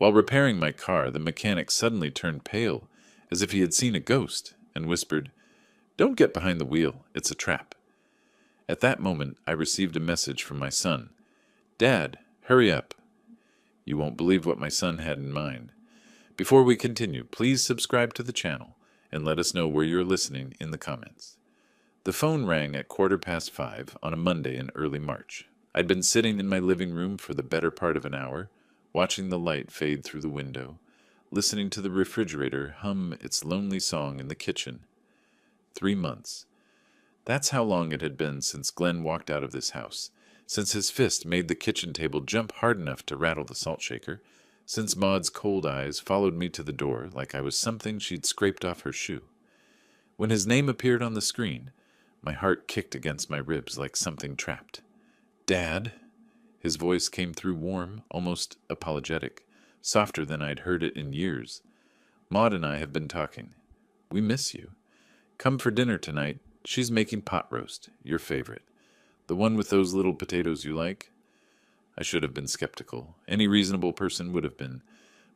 While repairing my car, the mechanic suddenly turned pale, as if he had seen a ghost, and whispered, "Don't get behind the wheel, it's a trap." At that moment, I received a message from my son. "Dad, hurry up." You won't believe what my son had in mind. Before we continue, please subscribe to the channel and let us know where you're listening in the comments. The phone rang at 5:15 on a Monday in early March. I'd been sitting in my living room for the better part of an hour, watching the light fade through the window, listening to the refrigerator hum its lonely song in the kitchen. 3 months. That's how long it had been since Glenn walked out of this house, since his fist made the kitchen table jump hard enough to rattle the salt shaker, since Maud's cold eyes followed me to the door like I was something she'd scraped off her shoe. When his name appeared on the screen, my heart kicked against my ribs like something trapped. "Dad?" His voice came through warm, almost apologetic, softer than I'd heard it in years. "Maud and I have been talking. We miss you. Come for dinner tonight. She's making pot roast, your favorite. The one with those little potatoes you like." I should have been skeptical. Any reasonable person would have been.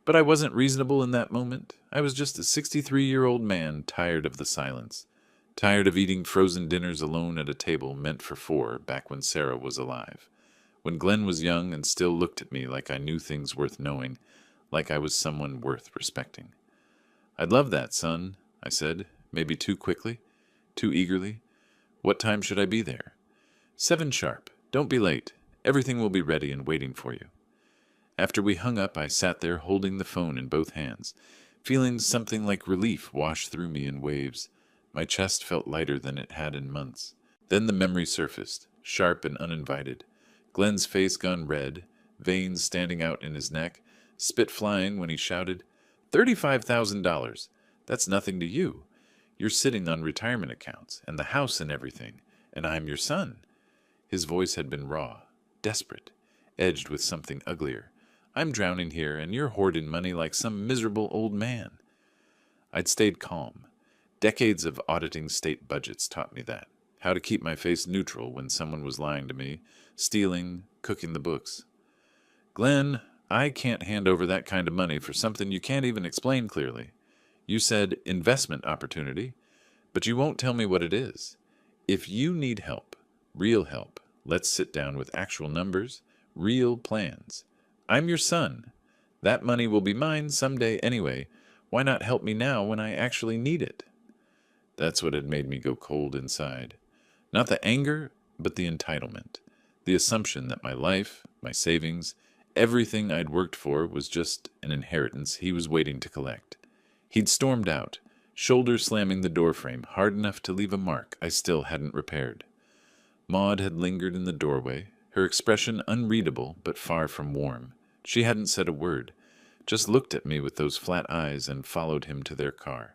But I wasn't reasonable in that moment. I was just a 63-year-old man tired of the silence. Tired of eating frozen dinners alone at a table meant for four back when Sarah was alive. When Glenn was young and still looked at me like I knew things worth knowing, like I was someone worth respecting. "I'd love that, son," I said, maybe too quickly, too eagerly. "What time should I be there?" "7 sharp. Don't be late. Everything will be ready and waiting for you." After we hung up, I sat there holding the phone in both hands, feeling something like relief wash through me in waves. My chest felt lighter than it had in months. Then the memory surfaced, sharp and uninvited. Glenn's face gone red, veins standing out in his neck, spit flying when he shouted, $35,000. That's nothing to you. You're sitting on retirement accounts, and the house and everything, and I'm your son." His voice had been raw, desperate, edged with something uglier. "I'm drowning here, and you're hoarding money like some miserable old man." I'd stayed calm. Decades of auditing state budgets taught me that. How to keep my face neutral when someone was lying to me, stealing, cooking the books. "Glenn, I can't hand over that kind of money for something you can't even explain clearly. You said investment opportunity, but you won't tell me what it is. If you need help, real help, let's sit down with actual numbers, real plans. I'm your son. That money will be mine someday anyway. Why not help me now when I actually need it?" That's what had made me go cold inside. Not the anger, but the entitlement. The assumption that my life, my savings, everything I'd worked for was just an inheritance he was waiting to collect. He'd stormed out, shoulder slamming the doorframe hard enough to leave a mark I still hadn't repaired. Maud had lingered in the doorway, her expression unreadable but far from warm. She hadn't said a word, just looked at me with those flat eyes and followed him to their car.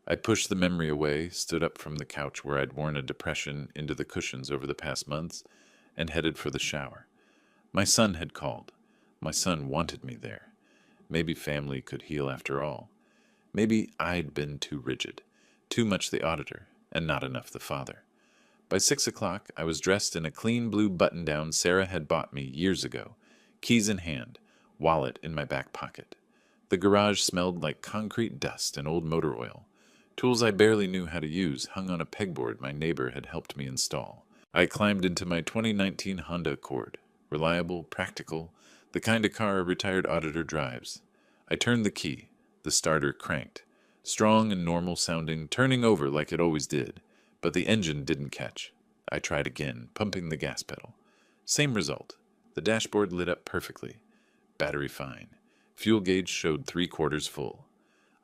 I pushed the memory away, stood up from the couch where I'd worn a depression into the cushions over the past months, and headed for the shower. My son had called. My son wanted me there. Maybe family could heal after all. Maybe I'd been too rigid, too much the auditor, and not enough the father. By 6 o'clock, I was dressed in a clean blue button-down Sarah had bought me years ago, keys in hand, wallet in my back pocket. The garage smelled like concrete dust and old motor oil. Tools I barely knew how to use hung on a pegboard my neighbor had helped me install. I climbed into my 2019 Honda Accord, reliable, practical, the kind of car a retired auditor drives. I turned the key. The starter cranked, strong and normal sounding, turning over like it always did, but the engine didn't catch. I tried again, pumping the gas pedal. Same result. The dashboard lit up perfectly. Battery fine. Fuel gauge showed 3/4 full.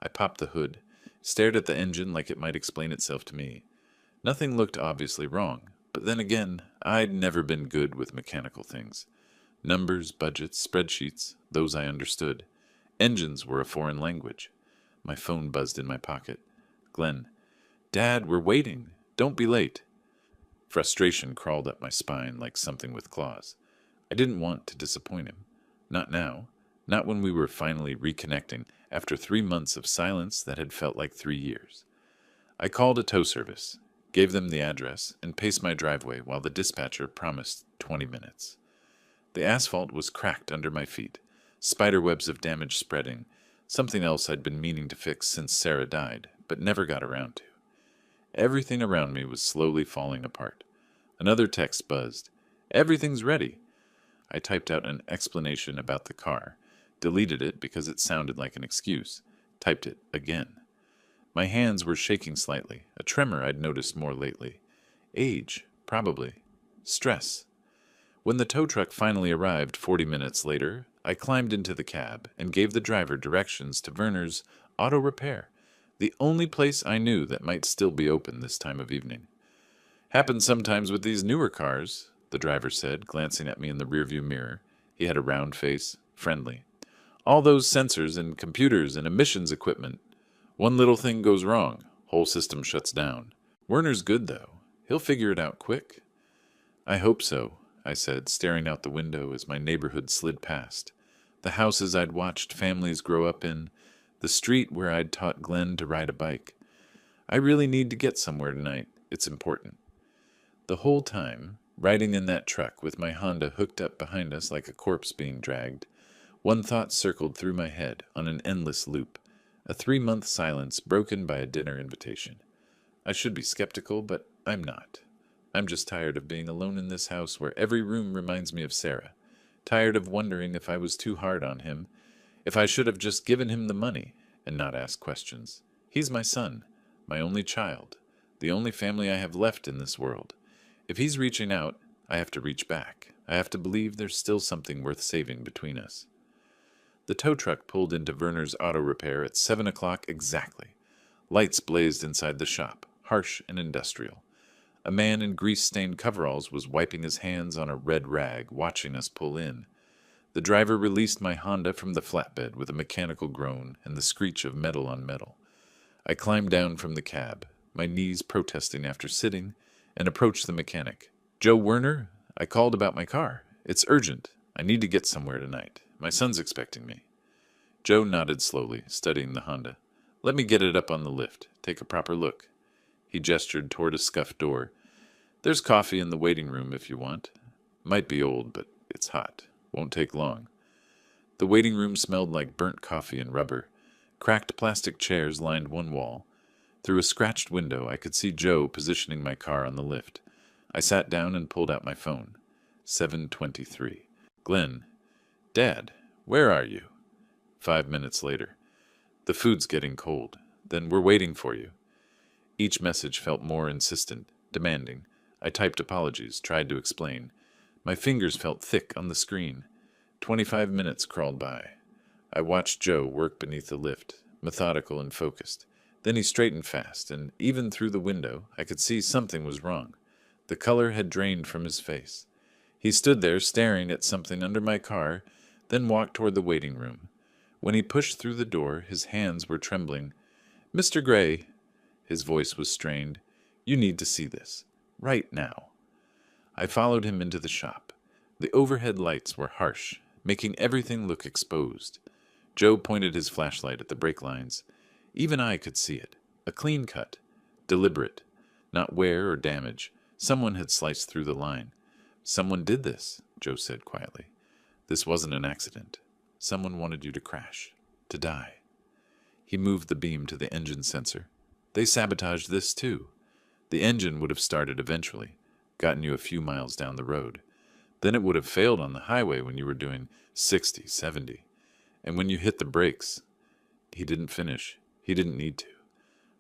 I popped the hood, stared at the engine like it might explain itself to me. Nothing looked obviously wrong, but then again, I'd never been good with mechanical things. Numbers, budgets, spreadsheets, those I understood. Engines were a foreign language. My phone buzzed in my pocket. Glenn. "Dad, we're waiting. Don't be late." Frustration crawled up my spine like something with claws. I didn't want to disappoint him. Not now. Not when we were finally reconnecting after 3 months of silence that had felt like 3 years. I called a tow service, gave them the address, and paced my driveway while the dispatcher promised 20 minutes. The asphalt was cracked under my feet. spiderwebs of damage spreading, something else I'd been meaning to fix since Sarah died, but never got around to. Everything around me was slowly falling apart. Another text buzzed. "Everything's ready." I typed out an explanation about the car, deleted it because it sounded like an excuse, typed it again. My hands were shaking slightly, a tremor I'd noticed more lately. Age, probably. Stress. When the tow truck finally arrived 40 minutes later, I climbed into the cab and gave the driver directions to Werner's Auto Repair, the only place I knew that might still be open this time of evening. "Happens sometimes with these newer cars," the driver said, glancing at me in the rearview mirror. He had a round face, friendly. "All those sensors and computers and emissions equipment. One little thing goes wrong, whole system shuts down. Werner's good, though. He'll figure it out quick." "I hope so," I said, staring out the window as my neighborhood slid past. The houses I'd watched families grow up in, the street where I'd taught Glenn to ride a bike. I really need to get somewhere tonight. It's important. The whole time, riding in that truck with my Honda hooked up behind us like a corpse being dragged, one thought circled through my head on an endless loop, a 3-month silence broken by a dinner invitation. I should be skeptical, but I'm not. I'm just tired of being alone in this house where every room reminds me of Sarah, tired of wondering if I was too hard on him, if I should have just given him the money and not asked questions. He's my son, my only child, the only family I have left in this world. If he's reaching out, I have to reach back. I have to believe there's still something worth saving between us. The tow truck pulled into Werner's Auto Repair at 7 o'clock exactly. Lights blazed inside the shop, harsh and industrial. A man in grease-stained coveralls was wiping his hands on a red rag, watching us pull in. The driver released my Honda from the flatbed with a mechanical groan and the screech of metal on metal. I climbed down from the cab, my knees protesting after sitting, and approached the mechanic. "Joe Werner? I called about my car. It's urgent. I need to get somewhere tonight. My son's expecting me." Joe nodded slowly, studying the Honda. "Let me get it up on the lift. Take a proper look." He gestured toward a scuffed door. "There's coffee in the waiting room if you want. Might be old, but it's hot. Won't take long." The waiting room smelled like burnt coffee and rubber. Cracked plastic chairs lined one wall. Through a scratched window, I could see Joe positioning my car on the lift. I sat down and pulled out my phone. 7:23. "Glenn. Dad, where are you?" 5 minutes later. "The food's getting cold. Then we're waiting for you." Each message felt more insistent, demanding. I typed apologies, tried to explain. My fingers felt thick on the screen. 25 minutes crawled by. I watched Joe work beneath the lift, methodical and focused. Then he straightened fast, and even through the window, I could see something was wrong. The color had drained from his face. He stood there staring at something under my car, then walked toward the waiting room. When he pushed through the door, his hands were trembling. "Mr. Gray," his voice was strained, "you need to see this. Right now." I followed him into the shop. The overhead lights were harsh, making everything look exposed. Joe pointed his flashlight at the brake lines. Even I could see it. A clean cut. Deliberate. Not wear or damage. Someone had sliced through the line. "Someone did this," Joe said quietly. "This wasn't an accident. Someone wanted you to crash. To die." He moved the beam to the engine sensor. "They sabotaged this too. The engine would have started eventually, gotten you a few miles down the road. Then it would have failed on the highway when you were doing 60, 70. And when you hit the brakes." He didn't finish. He didn't need to.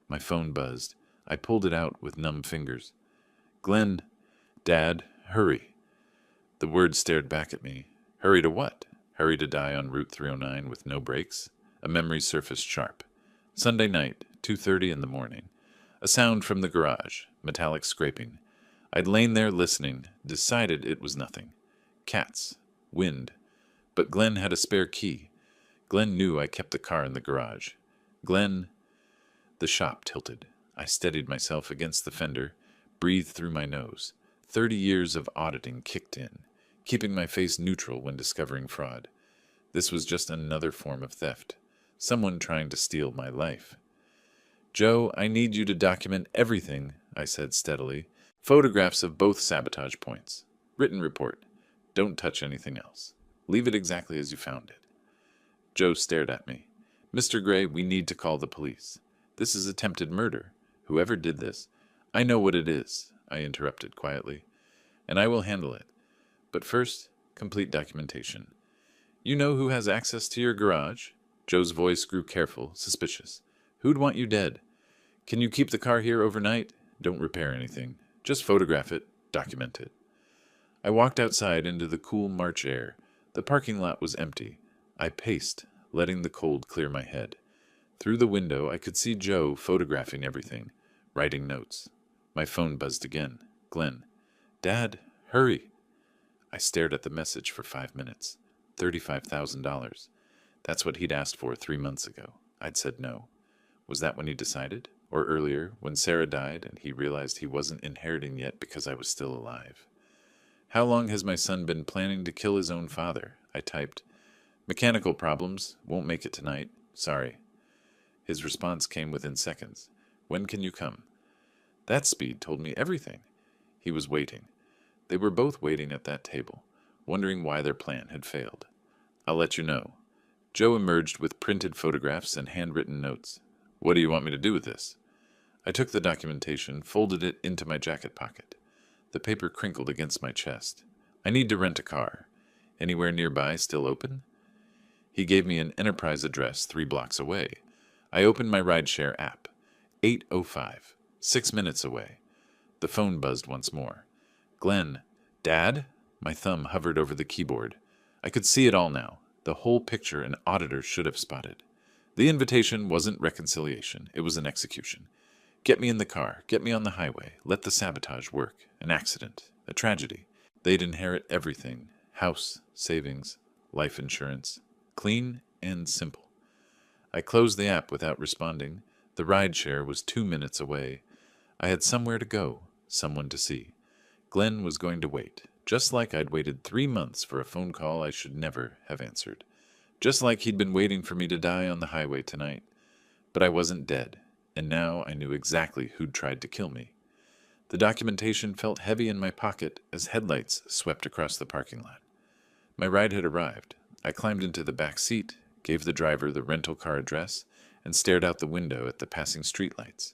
My phone buzzed. I pulled it out with numb fingers. "Glenn, Dad, hurry." The words stared back at me. Hurry to what? Hurry to die on Route 309 with no brakes? A memory surfaced sharp. Sunday night, 2:30 in the morning. A sound from the garage, metallic scraping. I'd lain there listening, decided it was nothing. Cats. Wind. But Glenn had a spare key. Glenn knew I kept the car in the garage. Glenn... The shop tilted. I steadied myself against the fender, breathed through my nose. 30 years of auditing kicked in, keeping my face neutral when discovering fraud. This was just another form of theft. Someone trying to steal my life. "Joe, I need you to document everything," I said steadily. "Photographs of both sabotage points. Written report. Don't touch anything else. Leave it exactly as you found it." Joe stared at me. Mr. Gray, we need to call the police. This is attempted murder. Whoever did this. I know what it is, I interrupted quietly, and I will handle it. But first, complete documentation. You know who has access to your garage? Joe's voice grew careful, suspicious. Who'd want you dead? Can you keep the car here overnight? Don't repair anything. Just photograph it, document it. I walked outside into the cool March air. The parking lot was empty. I paced, letting the cold clear my head. Through the window, I could see Joe photographing everything, writing notes. My phone buzzed again. Glenn. Dad, hurry. I stared at the message for 5 minutes. $35,000. That's what he'd asked for 3 months ago. I'd said no. Was that when he decided? Or earlier, when Sarah died and he realized he wasn't inheriting yet because I was still alive? How long has my son been planning to kill his own father? I typed. Mechanical problems. Won't make it tonight. Sorry. His response came within seconds. When can you come? That speed told me everything. He was waiting. They were both waiting at that table, wondering why their plan had failed. I'll let you know. Joe emerged with printed photographs and handwritten notes. What do you want me to do with this? I took the documentation, folded it into my jacket pocket. The paper crinkled against my chest. I need to rent a car. Anywhere nearby still open? He gave me an Enterprise address 3 blocks away. I opened my rideshare app. 8:05. 6 minutes away. The phone buzzed once more. Glenn. Dad? My thumb hovered over the keyboard. I could see it all now. The whole picture an auditor should have spotted. The invitation wasn't reconciliation. It was an execution. Get me in the car. Get me on the highway. Let the sabotage work. An accident. A tragedy. They'd inherit everything. House, savings, life insurance. Clean and simple. I closed the app without responding. The rideshare was 2 minutes away. I had somewhere to go, someone to see. Glenn was going to wait, just like I'd waited 3 months for a phone call I should never have answered. Just like he'd been waiting for me to die on the highway tonight. But I wasn't dead, and now I knew exactly who'd tried to kill me. The documentation felt heavy in my pocket as headlights swept across the parking lot. My ride had arrived. I climbed into the back seat, gave the driver the rental car address, and stared out the window at the passing streetlights.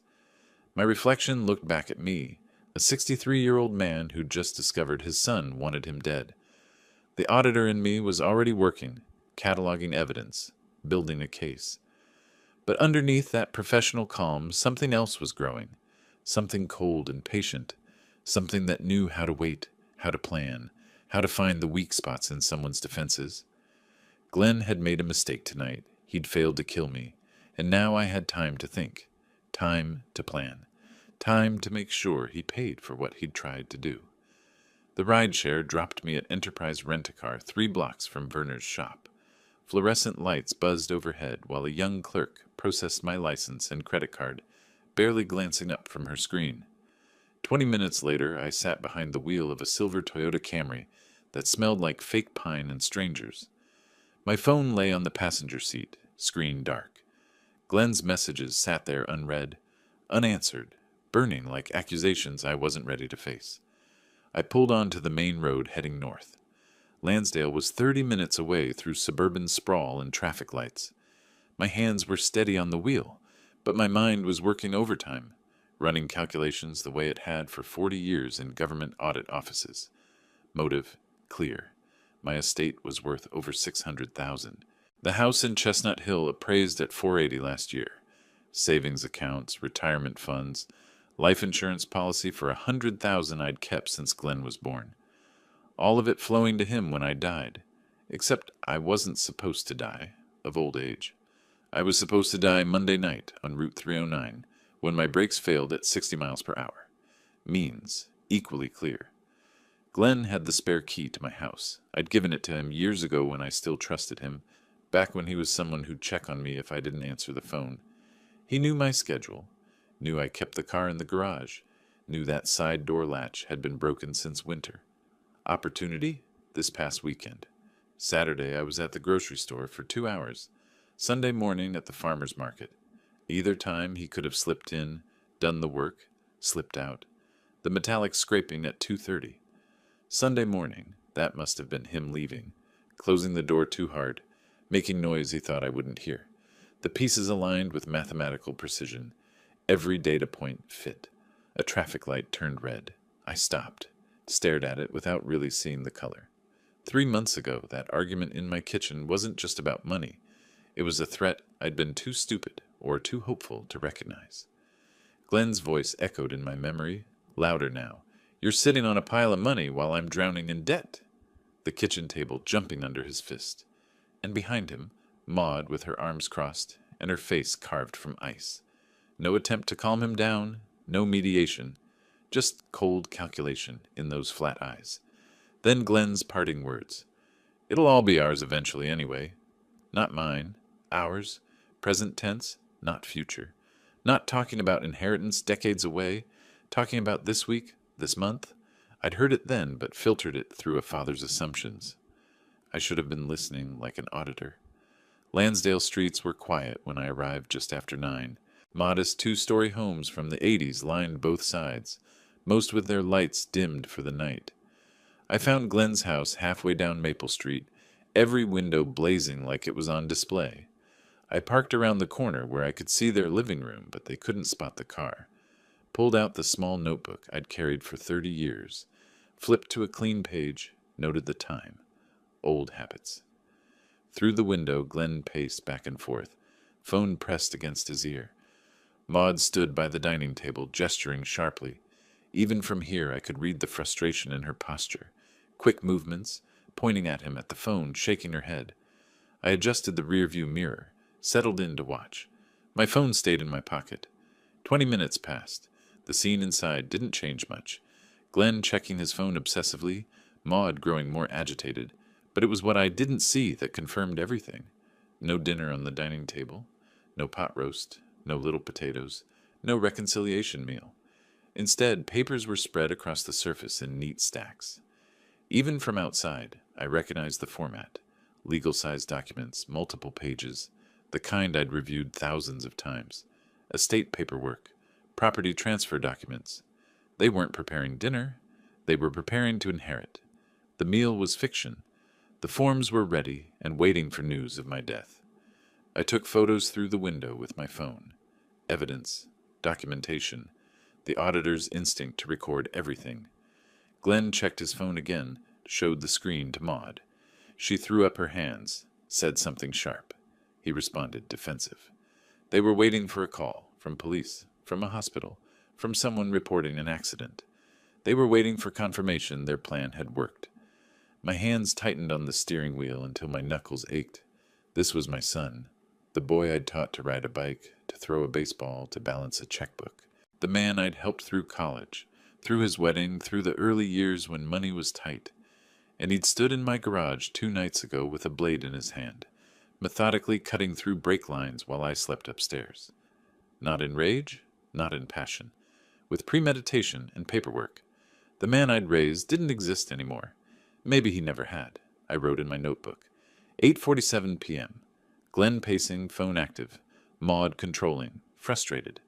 My reflection looked back at me, a 63-year-old man who'd just discovered his son wanted him dead. The auditor in me was already working, cataloging evidence, building a case. But underneath that professional calm, something else was growing, something cold and patient, something that knew how to wait, how to plan, how to find the weak spots in someone's defenses. Glenn had made a mistake tonight. He'd failed to kill me, and now I had time to think, time to plan. Time to make sure he paid for what he'd tried to do. The rideshare dropped me at Enterprise Rent-A-Car 3 blocks from Werner's shop. Fluorescent lights buzzed overhead while a young clerk processed my license and credit card, barely glancing up from her screen. 20 minutes later, I sat behind the wheel of a silver Toyota Camry that smelled like fake pine and strangers. My phone lay on the passenger seat, screen dark. Glenn's messages sat there unread, unanswered, burning like accusations I wasn't ready to face. I pulled onto the main road heading north. Lansdale was 30 minutes away through suburban sprawl and traffic lights. My hands were steady on the wheel, but my mind was working overtime, running calculations the way it had for 40 years in government audit offices. Motive clear. My estate was worth over $600,000. The house in Chestnut Hill appraised at $480,000 last year. Savings accounts, retirement funds, life insurance policy for $100,000 I'd kept since Glenn was born. All of it flowing to him when I died. Except I wasn't supposed to die, of old age. I was supposed to die Monday night on Route 309, when my brakes failed at 60 miles per hour. Means equally clear. Glenn had the spare key to my house. I'd given it to him years ago when I still trusted him, back when he was someone who'd check on me if I didn't answer the phone. He knew my schedule, knew I kept the car in the garage, knew that side door latch had been broken since winter. Opportunity? This past weekend. Saturday I was at the grocery store for 2 hours. Sunday morning at the farmer's market. Either time he could have slipped in, done the work, slipped out. The metallic scraping at 2:30. Sunday morning, that must have been him leaving, closing the door too hard, making noise he thought I wouldn't hear. The pieces aligned with mathematical precision. Every data point fit. A traffic light turned red. I stopped, stared at it without really seeing the color. 3 months ago, that argument in my kitchen wasn't just about money. It was a threat I'd been too stupid or too hopeful to recognize. Glenn's voice echoed in my memory, louder now. "You're sitting on a pile of money while I'm drowning in debt." The kitchen table jumping under his fist. And behind him, Maud with her arms crossed and her face carved from ice. No attempt to calm him down, no mediation, just cold calculation in those flat eyes. Then Glenn's parting words. "It'll all be ours eventually anyway. Not mine, ours, present tense, not future. Not talking about inheritance decades away, talking about this week, this month." I'd heard it then, but filtered it through a father's assumptions. I should have been listening like an auditor. Lansdale streets were quiet when I arrived just after 9. Modest 2-story homes from the 80s lined both sides, most with their lights dimmed for the night. I found Glenn's house halfway down Maple Street, every window blazing like it was on display. I parked around the corner where I could see their living room, but they couldn't spot the car. Pulled out the small notebook I'd carried for 30 years, flipped to a clean page, noted the time. Old habits. Through the window, Glenn paced back and forth, phone pressed against his ear. Maud stood by the dining table, gesturing sharply. Even from here, I could read the frustration in her posture. Quick movements, pointing at him at the phone, shaking her head. I adjusted the rearview mirror, settled in to watch. My phone stayed in my pocket. 20 minutes passed. The scene inside didn't change much. Glenn checking his phone obsessively, Maud growing more agitated. But it was what I didn't see that confirmed everything. No dinner on the dining table, no pot roast, no little potatoes, no reconciliation meal. Instead, papers were spread across the surface in neat stacks. Even from outside, I recognized the format. Legal-sized documents, multiple pages, the kind I'd reviewed thousands of times. Estate paperwork, property transfer documents. They weren't preparing dinner. They were preparing to inherit. The meal was fiction. The forms were ready and waiting for news of my death. I took photos through the window with my phone. Evidence, documentation, the auditor's instinct to record everything. Glenn checked his phone again, showed the screen to Maud. She threw up her hands, said something sharp. He responded, defensive. They were waiting for a call, from police, from a hospital, from someone reporting an accident. They were waiting for confirmation their plan had worked. My hands tightened on the steering wheel until my knuckles ached. This was my son, the boy I'd taught to ride a bike, to throw a baseball, to balance a checkbook. The man I'd helped through college, through his wedding, through the early years when money was tight. And he'd stood in my garage 2 nights ago with a blade in his hand, methodically cutting through brake lines while I slept upstairs. Not in rage, not in passion. With premeditation and paperwork. The man I'd raised didn't exist anymore. Maybe he never had. I wrote in my notebook. 8:47 p.m. Glenn pacing, phone active. Maud controlling, frustrated.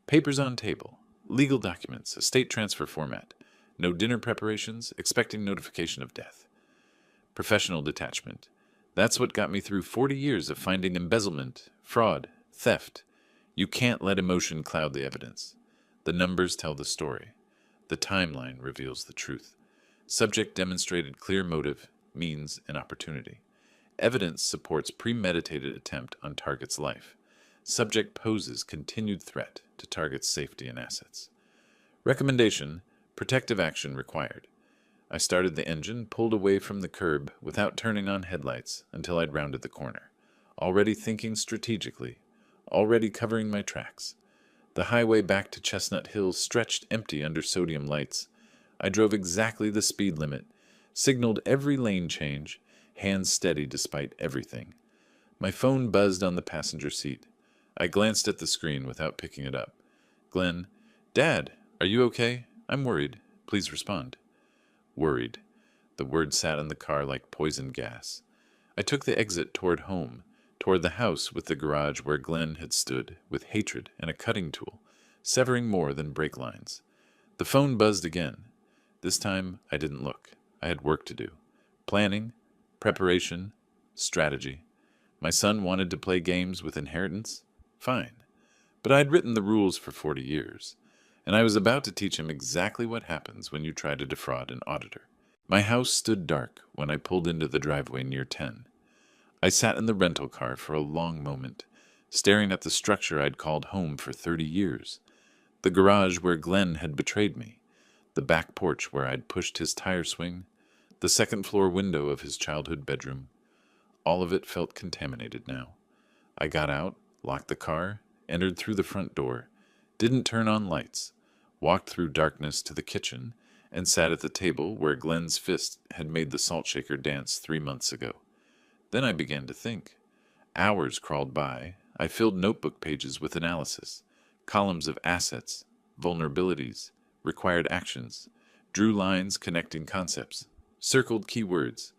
Papers on table. Legal documents, estate transfer format. No dinner preparations, expecting notification of death. Professional detachment. That's what got me through 40 years of finding embezzlement, fraud, theft. You can't let emotion cloud the evidence. The numbers tell the story. The timeline reveals the truth. Subject demonstrated clear motive, means, and opportunity. Evidence supports premeditated attempt on target's life. Subject poses continued threat to target's safety and assets. Recommendation, protective action required. I started the engine, pulled away from the curb without turning on headlights until I'd rounded the corner. Already thinking strategically. Already covering my tracks. The highway back to Chestnut Hill stretched empty under sodium lights. I drove exactly the speed limit, signaled every lane change, hands steady despite everything. My phone buzzed on the passenger seat. I glanced at the screen without picking it up. Glenn, "Dad, are you okay? I'm worried. Please respond." Worried. The word sat in the car like poison gas. I took the exit toward home, toward the house with the garage where Glenn had stood, with hatred and a cutting tool, severing more than brake lines. The phone buzzed again. This time I didn't look. I had work to do. Planning, preparation, strategy. My son wanted to play games with inheritance? Fine. But I'd written the rules for 40 years, and I was about to teach him exactly what happens when you try to defraud an auditor. My house stood dark when I pulled into the driveway near 10. I sat in the rental car for a long moment, staring at the structure I'd called home for 30 years. The garage where Glenn had betrayed me, the back porch where I'd pushed his tire swing, the second-floor window of his childhood bedroom. All of it felt contaminated now. I got out, locked the car, entered through the front door, didn't turn on lights, walked through darkness to the kitchen, and sat at the table where Glenn's fist had made the salt shaker dance 3 months ago. Then I began to think. Hours crawled by. I filled notebook pages with analysis, columns of assets, vulnerabilities, required actions, drew lines connecting concepts, circled keywords.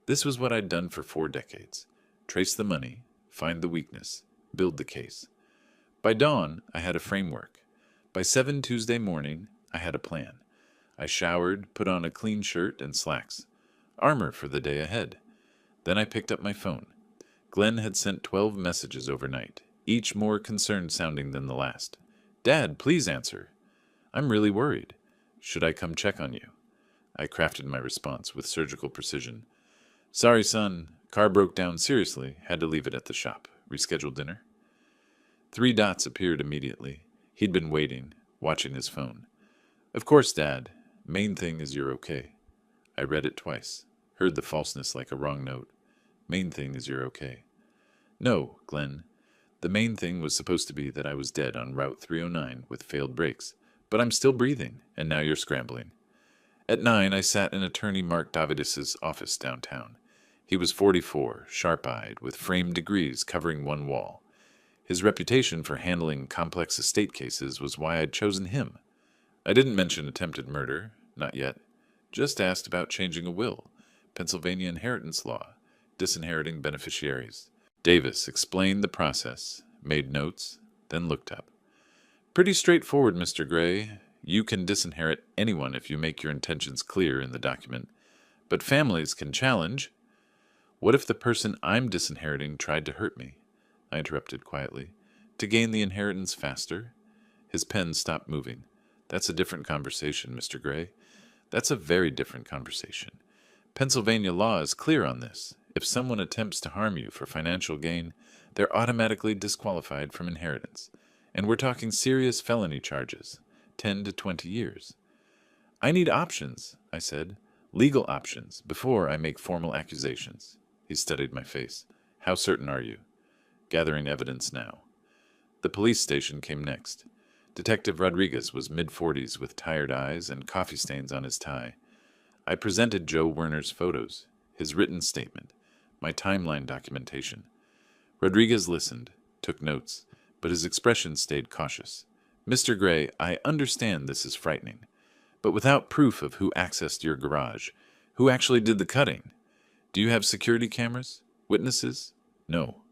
This was what I'd done for 4 decades. Trace the money, find the weakness, build the case. By dawn, I had a framework. By 7 Tuesday morning, I had a plan. I showered, put on a clean shirt and slacks. Armor for the day ahead. Then I picked up my phone. Glenn had sent 12 messages overnight, each more concerned sounding than the last. "Dad, please answer. I'm really worried. Should I come check on you?" I crafted my response with surgical precision. "Sorry, son. Car broke down seriously. Had to leave it at the shop. Reschedule dinner?" 3 dots appeared immediately. He'd been waiting, watching his phone. "Of course, Dad. Main thing is you're okay." I read it twice, heard the falseness like a wrong note. Main thing is you're okay. "No, Glenn. The main thing was supposed to be that I was dead on Route 309 with failed brakes, but I'm still breathing, and now you're scrambling." At 9, I sat in attorney Mark Davidis's office downtown. He was 44, sharp-eyed, with framed degrees covering one wall. His reputation for handling complex estate cases was why I'd chosen him. I didn't mention attempted murder, not yet. Just asked about changing a will, Pennsylvania inheritance law, disinheriting beneficiaries. Davis explained the process, made notes, then looked up. "Pretty straightforward, Mr. Gray. You can disinherit anyone if you make your intentions clear in the document. But families can challenge." "What if the person I'm disinheriting tried to hurt me?" I interrupted quietly. "To gain the inheritance faster?" His pen stopped moving. "That's a different conversation, Mr. Gray. That's a very different conversation. Pennsylvania law is clear on this. If someone attempts to harm you for financial gain, they're automatically disqualified from inheritance. And we're talking serious felony charges, 10 to 20 years. "I need options," I said. "Legal options, before I make formal accusations." He studied my face. "How certain are you?" "Gathering evidence now." The police station came next. Detective Rodriguez was mid-40s with tired eyes and coffee stains on his tie. I presented Joe Werner's photos, his written statement, my timeline documentation. Rodriguez listened, took notes, but his expression stayed cautious. "Mr. Gray, I understand this is frightening, but without proof of who accessed your garage, who actually did the cutting? Do you have security cameras? Witnesses?" "No."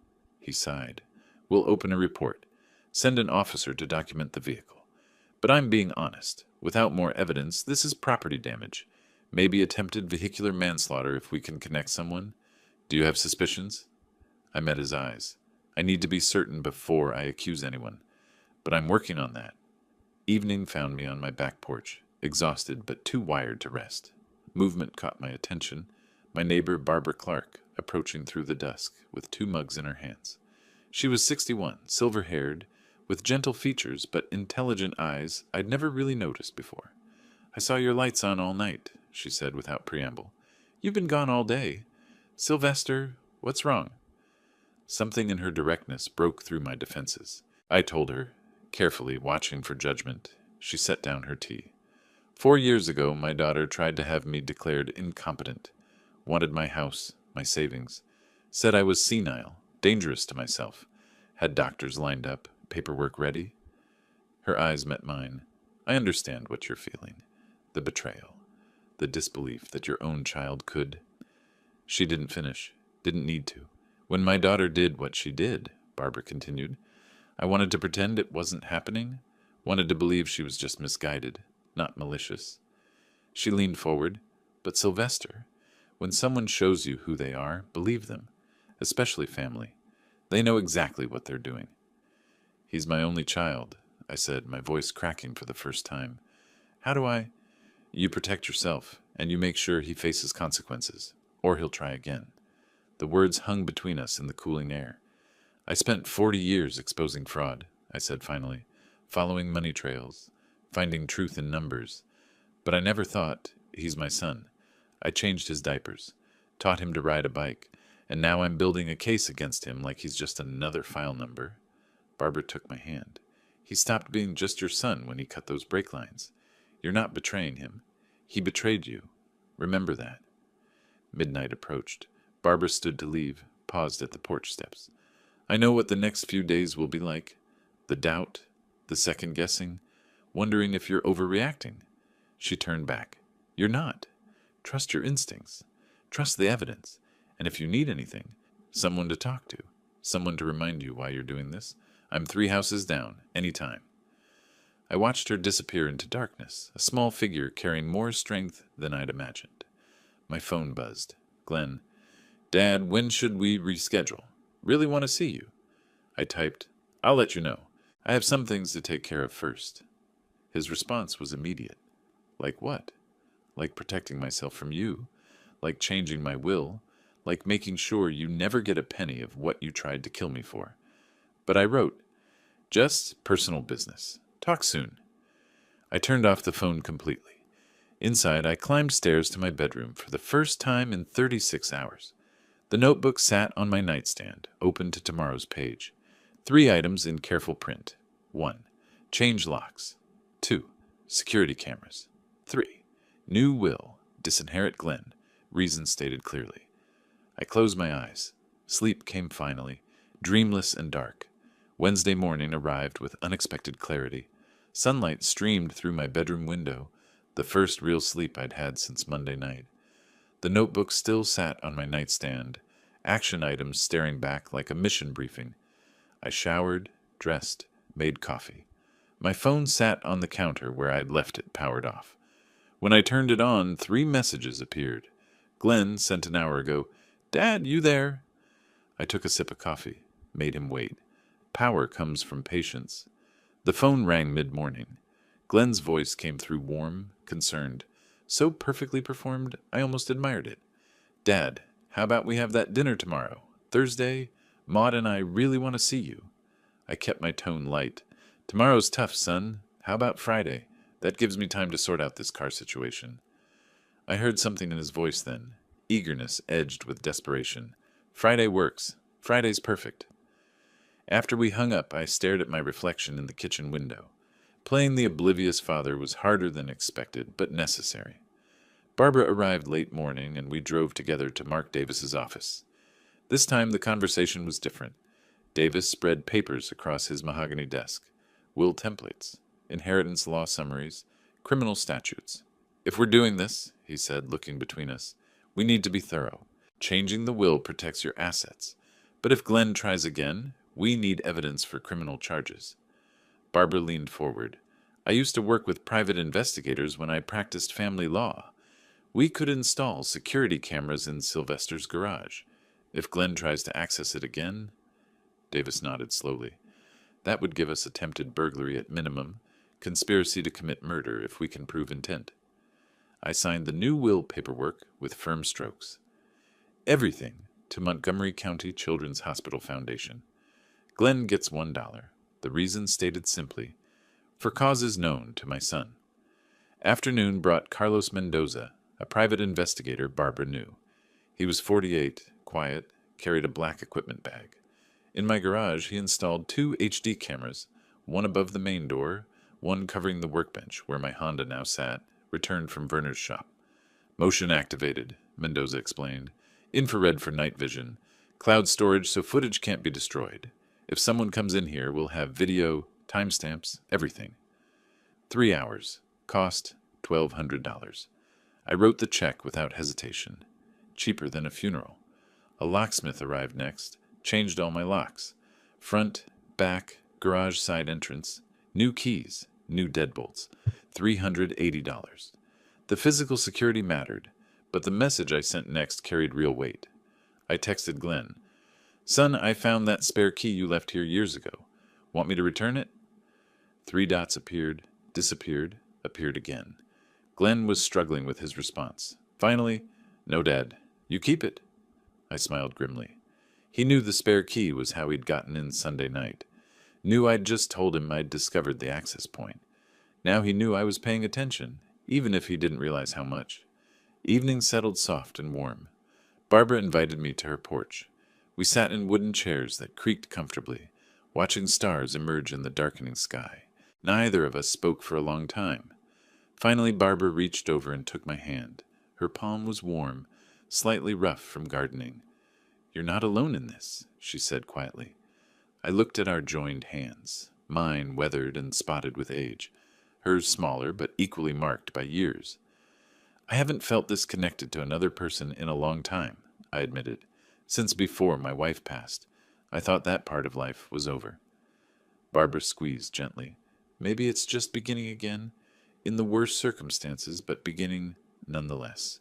He sighed. "We'll open a report. Send an officer to document the vehicle. But I'm being honest. Without more evidence, this is property damage. Maybe attempted vehicular manslaughter if we can connect someone. Do you have suspicions?" I met his eyes. "I need to be certain before I accuse anyone. But I'm working on that." Evening found me on my back porch, exhausted but too wired to rest. Movement caught my attention. My neighbor, Barbara Clark, approaching through the dusk with 2 mugs in her hands. She was 61, silver-haired, with gentle features but intelligent eyes I'd never really noticed before. "I saw your lights on all night," she said without preamble. "You've been gone all day. Sylvester, what's wrong?" Something in her directness broke through my defenses. I told her, carefully watching for judgment. She set down her tea. 4 years ago, my daughter tried to have me declared incompetent. Wanted my house, my savings. Said I was senile, dangerous to myself. Had doctors lined up, paperwork ready. Her eyes met mine. "I understand what you're feeling. The betrayal. The disbelief that your own child could—" She didn't finish. Didn't need to. "When my daughter did what she did," Barbara continued, "I wanted to pretend it wasn't happening. Wanted to believe she was just misguided, not malicious." She leaned forward. "But Sylvester, when someone shows you who they are, believe them. Especially family. They know exactly what they're doing. He's my only child, I said, my voice cracking for the first time. How do I? You protect yourself, and you make sure he faces consequences, or he'll try again. The words hung between us in the cooling air. I spent 40 years exposing fraud, I said finally, following money trails, finding truth in numbers. But I never thought, he's my son. I changed his diapers, taught him to ride a bike, and now I'm building a case against him like he's just another file number. Barbara took my hand. He stopped being just your son when he cut those brake lines. You're not betraying him. He betrayed you. Remember that. Midnight approached. Barbara stood to leave, paused at the porch steps. I know what the next few days will be like. The doubt, the second-guessing, wondering if you're overreacting. She turned back. You're not. Trust your instincts. Trust the evidence. And if you need anything, someone to talk to, someone to remind you why you're doing this, I'm 3 houses down, any time. I watched her disappear into darkness, a small figure carrying more strength than I'd imagined. My phone buzzed. Glenn, Dad, when should we reschedule? Really want to see you. I typed, I'll let you know. I have some things to take care of first. His response was immediate. Like what? Like protecting myself from you. Like changing my will. Like making sure you never get a penny of what you tried to kill me for. But I wrote, just personal business. Talk soon. I turned off the phone completely. Inside, I climbed stairs to my bedroom for the first time in 36 hours. The notebook sat on my nightstand, open to tomorrow's page. 3 items in careful print. 1. Change locks. 2. Security cameras. 3. New will. Disinherit Glenn. Reasons stated clearly. I closed my eyes. Sleep came finally, dreamless and dark. Wednesday morning arrived with unexpected clarity. Sunlight streamed through my bedroom window, the first real sleep I'd had since Monday night. The notebook still sat on my nightstand, action items staring back like a mission briefing. I showered, dressed, made coffee. My phone sat on the counter where I'd left it powered off. When I turned it on, 3 messages appeared. Glenn sent an hour ago, Dad, you there? I took a sip of coffee, made him wait. Power comes from patience. The phone rang mid-morning. Glenn's voice came through warm, concerned. So perfectly performed, I almost admired it. Dad, how about we have that dinner tomorrow? Thursday? Maud and I really want to see you. I kept my tone light. Tomorrow's tough, son. How about Friday? That gives me time to sort out this car situation. I heard something in his voice then. Eagerness edged with desperation. Friday works. Friday's perfect. After we hung up, I stared at my reflection in the kitchen window. Playing the oblivious father was harder than expected, but necessary. Barbara arrived late morning, and we drove together to Mark Davis's office. This time the conversation was different. Davis spread papers across his mahogany desk. Will templates, inheritance law summaries, criminal statutes. If we're doing this, he said, looking between us, we need to be thorough. Changing the will protects your assets. But if Glenn tries again, we need evidence for criminal charges. Barbara leaned forward. I used to work with private investigators when I practiced family law. We could install security cameras in Sylvester's garage. If Glenn tries to access it again... Davis nodded slowly. That would give us attempted burglary at minimum, conspiracy to commit murder if we can prove intent. I signed the new will paperwork with firm strokes. Everything to Montgomery County Children's Hospital Foundation. Glenn gets $1. The reason stated simply, for causes known to my son. Afternoon brought Carlos Mendoza, a private investigator Barbara knew. He was 48, quiet, carried a black equipment bag. In my garage, he installed 2 HD cameras, one above the main door, one covering the workbench where my Honda now sat, returned from Werner's shop. Motion activated, Mendoza explained. Infrared for night vision. Cloud storage so footage can't be destroyed. If someone comes in here, we'll have video, timestamps, everything. 3 hours. Cost $1,200. I wrote the check without hesitation. Cheaper than a funeral. A locksmith arrived next, changed all my locks. Front, back, garage side entrance. New keys, new deadbolts. $380. The physical security mattered, but the message I sent next carried real weight. I texted Glenn. Son, I found that spare key you left here years ago. Want me to return it? 3 dots appeared, disappeared, appeared again. Glenn was struggling with his response. Finally, no, Dad. You keep it. I smiled grimly. He knew the spare key was how he'd gotten in Sunday night. Knew I'd just told him I'd discovered the access point. Now he knew I was paying attention, even if he didn't realize how much. Evening settled soft and warm. Barbara invited me to her porch. We sat in wooden chairs that creaked comfortably, watching stars emerge in the darkening sky. Neither of us spoke for a long time. Finally, Barbara reached over and took my hand. Her palm was warm, slightly rough from gardening. "You're not alone in this," she said quietly. I looked at our joined hands, mine weathered and spotted with age, hers smaller but equally marked by years. "I haven't felt this connected to another person in a long time," I admitted. "Since before my wife passed. I thought that part of life was over." Barbara squeezed gently. "Maybe it's just beginning again, in the worst circumstances, but beginning nonetheless."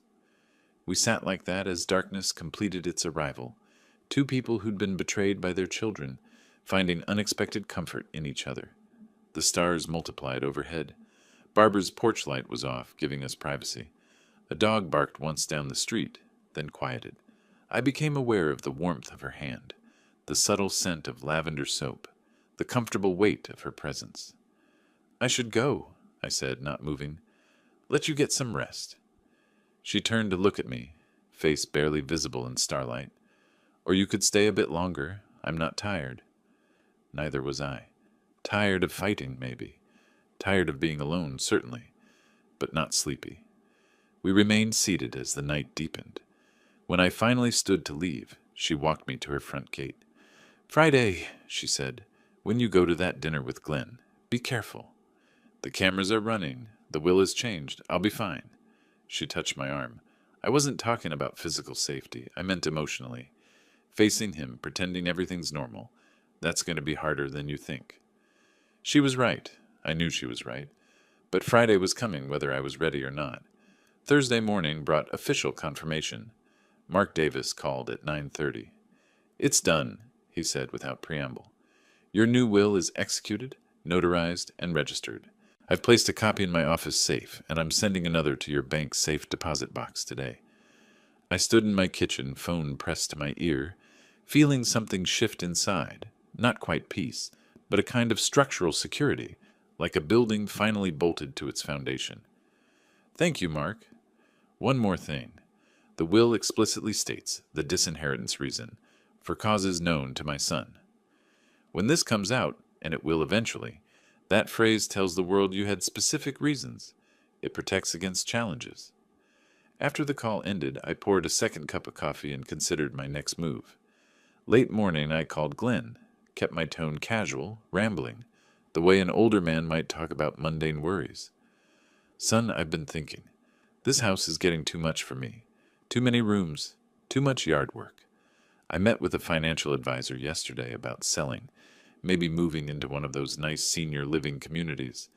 We sat like that as darkness completed its arrival, two people who'd been betrayed by their children, finding unexpected comfort in each other. The stars multiplied overhead. Barbara's porch light was off, giving us privacy. A dog barked once down the street, then quieted. I became aware of the warmth of her hand, the subtle scent of lavender soap, the comfortable weight of her presence. "I should go," I said, not moving. "Let you get some rest." She turned to look at me, face barely visible in starlight. "Or you could stay a bit longer. I'm not tired." Neither was I. Tired of fighting, maybe. Tired of being alone, certainly, but not sleepy. We remained seated as the night deepened. When I finally stood to leave, she walked me to her front gate. "Friday," she said, "when you go to that dinner with Glenn, be careful. The cameras are running. The will has changed. I'll be fine." She touched my arm. I wasn't talking about physical safety. I meant emotionally. Facing him, pretending everything's normal, that's going to be harder than you think. She was right. I knew she was right. But Friday was coming whether I was ready or not. Thursday morning brought official confirmation. Mark Davis called at 9:30. "It's done," he said without preamble. "Your new will is executed, notarized, and registered. I've placed a copy in my office safe, and I'm sending another to your bank's safe deposit box today." I stood in my kitchen, phone pressed to my ear, feeling something shift inside. Not quite peace, but a kind of structural security, like a building finally bolted to its foundation. "Thank you, Mark. One more thing. The will explicitly states the disinheritance reason, for causes known to my son. When this comes out, and it will eventually, that phrase tells the world you had specific reasons. It protects against challenges." After the call ended, I poured a second cup of coffee and considered my next move. Late morning, I called Glenn, kept my tone casual, rambling, the way an older man might talk about mundane worries. "Son, I've been thinking. This house is getting too much for me. Too many rooms, too much yard work. I met with a financial advisor yesterday about selling, maybe moving into one of those nice senior living communities.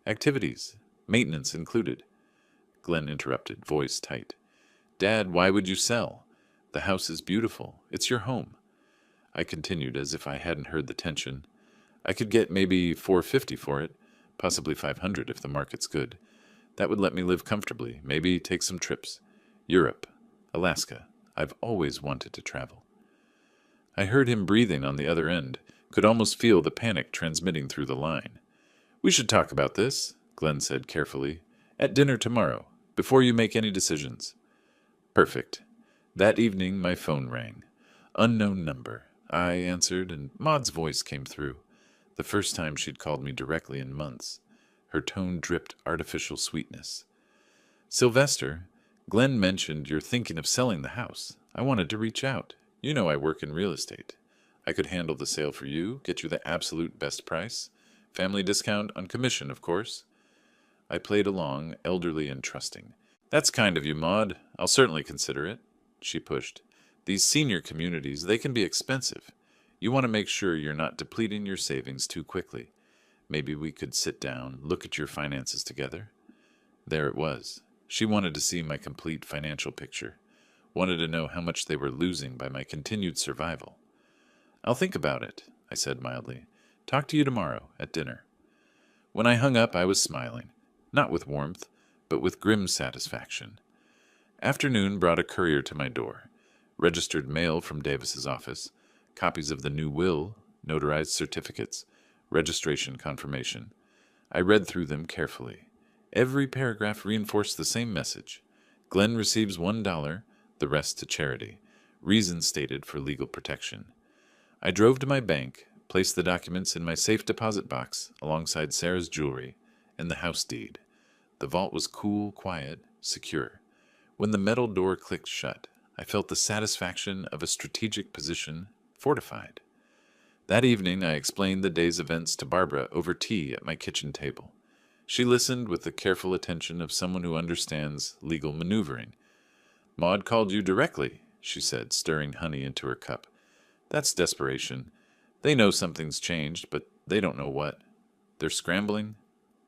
Activities, maintenance included." Glenn interrupted, voice tight. "Dad, why would you sell? The house is beautiful. It's your home." I continued as if I hadn't heard the tension. "I could get maybe $450 for it, possibly $500 if the market's good. That would let me live comfortably, maybe take some trips. Europe, Alaska. I've always wanted to travel." I heard him breathing on the other end, could almost feel the panic transmitting through the line. "We should talk about this," Glenn said carefully. "At dinner tomorrow, before you make any decisions." Perfect. That evening my phone rang. Unknown number. I answered, and Maud's voice came through. The first time she'd called me directly in months. Her tone dripped artificial sweetness. "Sylvester, Glenn mentioned you're thinking of selling the house. I wanted to reach out. You know I work in real estate. I could handle the sale for you, get you the absolute best price. Family discount on commission, of course." I played along, elderly and trusting. "That's kind of you, Maud. I'll certainly consider it." She pushed. "These senior communities, they can be expensive. You want to make sure you're not depleting your savings too quickly. Maybe we could sit down, look at your finances together." There it was. She wanted to see my complete financial picture. Wanted to know how much they were losing by my continued survival. I'll think about it, I said mildly. Talk to you tomorrow, at dinner. When I hung up, I was smiling, not with warmth, but with grim satisfaction. Afternoon brought a courier to my door, registered mail from Davis's office, copies of the new will, notarized certificates, registration confirmation. I read through them carefully. Every paragraph reinforced the same message. Glenn receives $1, the rest to charity. Reason stated for legal protection. I drove to my bank, placed the documents in my safe deposit box alongside Sarah's jewelry and the house deed. The vault was cool, quiet, secure. When the metal door clicked shut, I felt the satisfaction of a strategic position fortified. That evening, I explained the day's events to Barbara over tea at my kitchen table. She listened with the careful attention of someone who understands legal maneuvering. Maud called you directly, she said, stirring honey into her cup. That's desperation. They know something's changed, but they don't know what. They're scrambling?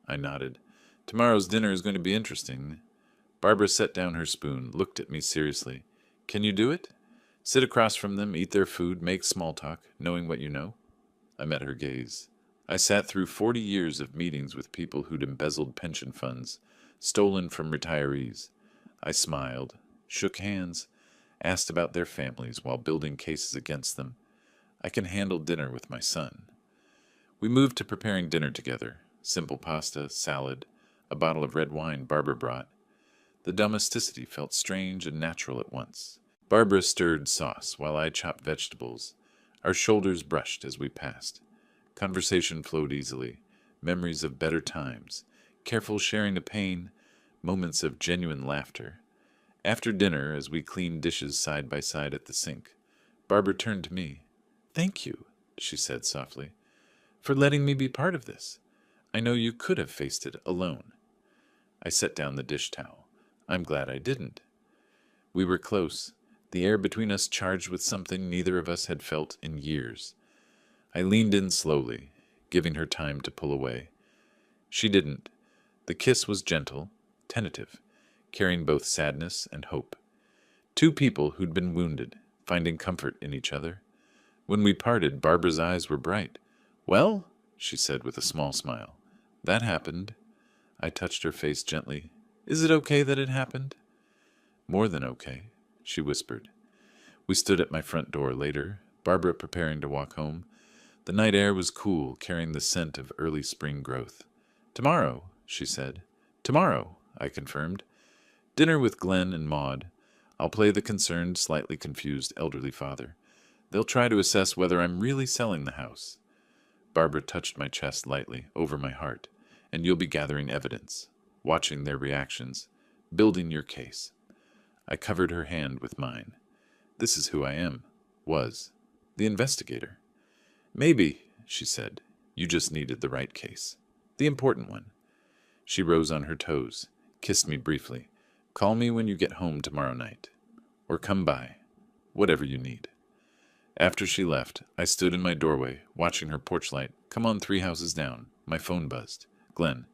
I nodded. Tomorrow's dinner is going to be interesting. Barbara set down her spoon, looked at me seriously. Can you do it? Sit across from them, eat their food, make small talk, knowing what you know? I met her gaze. I sat through 40 years of meetings with people who'd embezzled pension funds, stolen from retirees. I smiled, shook hands, asked about their families while building cases against them. I can handle dinner with my son. We moved to preparing dinner together. Simple pasta, salad, a bottle of red wine Barbara brought. The domesticity felt strange and natural at once. Barbara stirred sauce while I chopped vegetables. Our shoulders brushed as we passed. Conversation flowed easily. Memories of better times. Careful sharing of pain. Moments of genuine laughter. After dinner, as we cleaned dishes side by side at the sink, Barbara turned to me. Thank you, she said softly, for letting me be part of this. I know you could have faced it alone. I set down the dish towel. I'm glad I didn't. We were close, the air between us charged with something neither of us had felt in years. I leaned in slowly, giving her time to pull away. She didn't. The kiss was gentle, tentative, carrying both sadness and hope. Two people who'd been wounded, finding comfort in each other. When we parted, Barbara's eyes were bright. Well, she said with a small smile, that happened. I touched her face gently. Is it okay that it happened? More than okay, she whispered. We stood at my front door later, Barbara preparing to walk home. The night air was cool, carrying the scent of early spring growth. Tomorrow, she said. Tomorrow, I confirmed. Dinner with Glenn and Maud. I'll play the concerned, slightly confused elderly father. They'll try to assess whether I'm really selling the house. Barbara touched my chest lightly, over my heart. And you'll be gathering evidence, watching their reactions, building your case. I covered her hand with mine. This is who I am, was, the investigator. Maybe, she said, you just needed the right case, the important one. She rose on her toes, kissed me briefly. Call me when you get home tomorrow night, or come by, whatever you need. After she left, I stood in my doorway, watching her porch light come on 3 houses down. My phone buzzed. Glenn.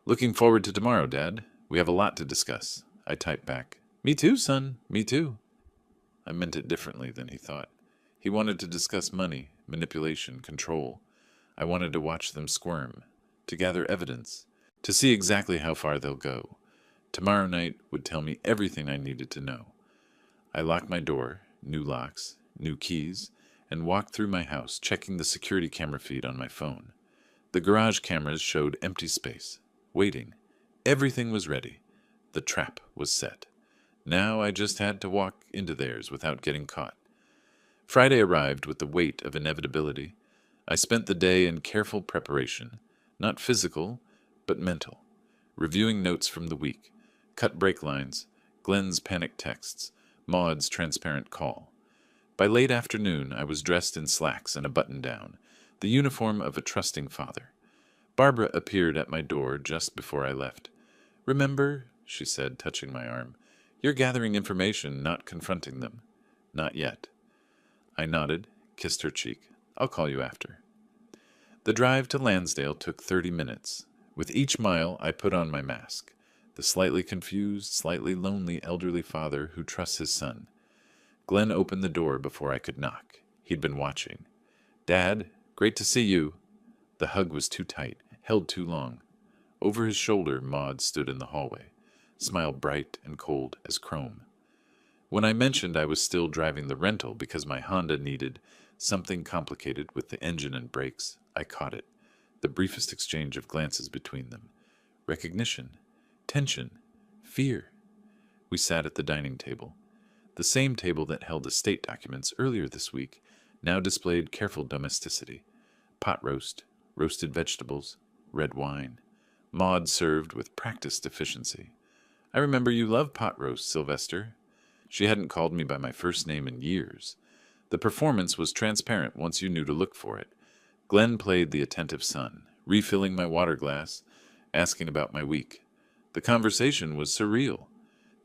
Looking forward to tomorrow, Dad. We have a lot to discuss. I typed back. Me too, son. Me too. I meant it differently than he thought. He wanted to discuss money, manipulation, control. I wanted to watch them squirm, to gather evidence, to see exactly how far they'll go. Tomorrow night would tell me everything I needed to know. I locked my door, new locks, new keys, and walked through my house, checking the security camera feed on my phone. The garage cameras showed empty space, waiting. Everything was ready. The trap was set. Now I just had to walk into theirs without getting caught. Friday arrived with the weight of inevitability. I spent the day in careful preparation, not physical, but mental, reviewing notes from the week, cut break lines, Glenn's panicked texts, Maud's transparent call. By late afternoon, I was dressed in slacks and a button-down, the uniform of a trusting father. Barbara appeared at my door just before I left. Remember, she said, touching my arm, you're gathering information, not confronting them. Not yet. I nodded, kissed her cheek. I'll call you after. The drive to Lansdale took 30 minutes. With each mile, I put on my mask, the slightly confused, slightly lonely elderly father who trusts his son. Glenn opened the door before I could knock. He'd been watching. Dad, great to see you. The hug was too tight, held too long. Over his shoulder, Maud stood in the hallway, smile bright and cold as chrome. When I mentioned I was still driving the rental because my Honda needed something complicated with the engine and brakes, I caught it, the briefest exchange of glances between them. Recognition, tension, fear. We sat at the dining table. The same table that held estate documents earlier this week now displayed careful domesticity. Pot roast, roasted vegetables, red wine. Maud served with practiced efficiency. I remember you love pot roast, Sylvester. She hadn't called me by my first name in years. The performance was transparent once you knew to look for it. Glenn played the attentive son, refilling my water glass, asking about my week. The conversation was surreal.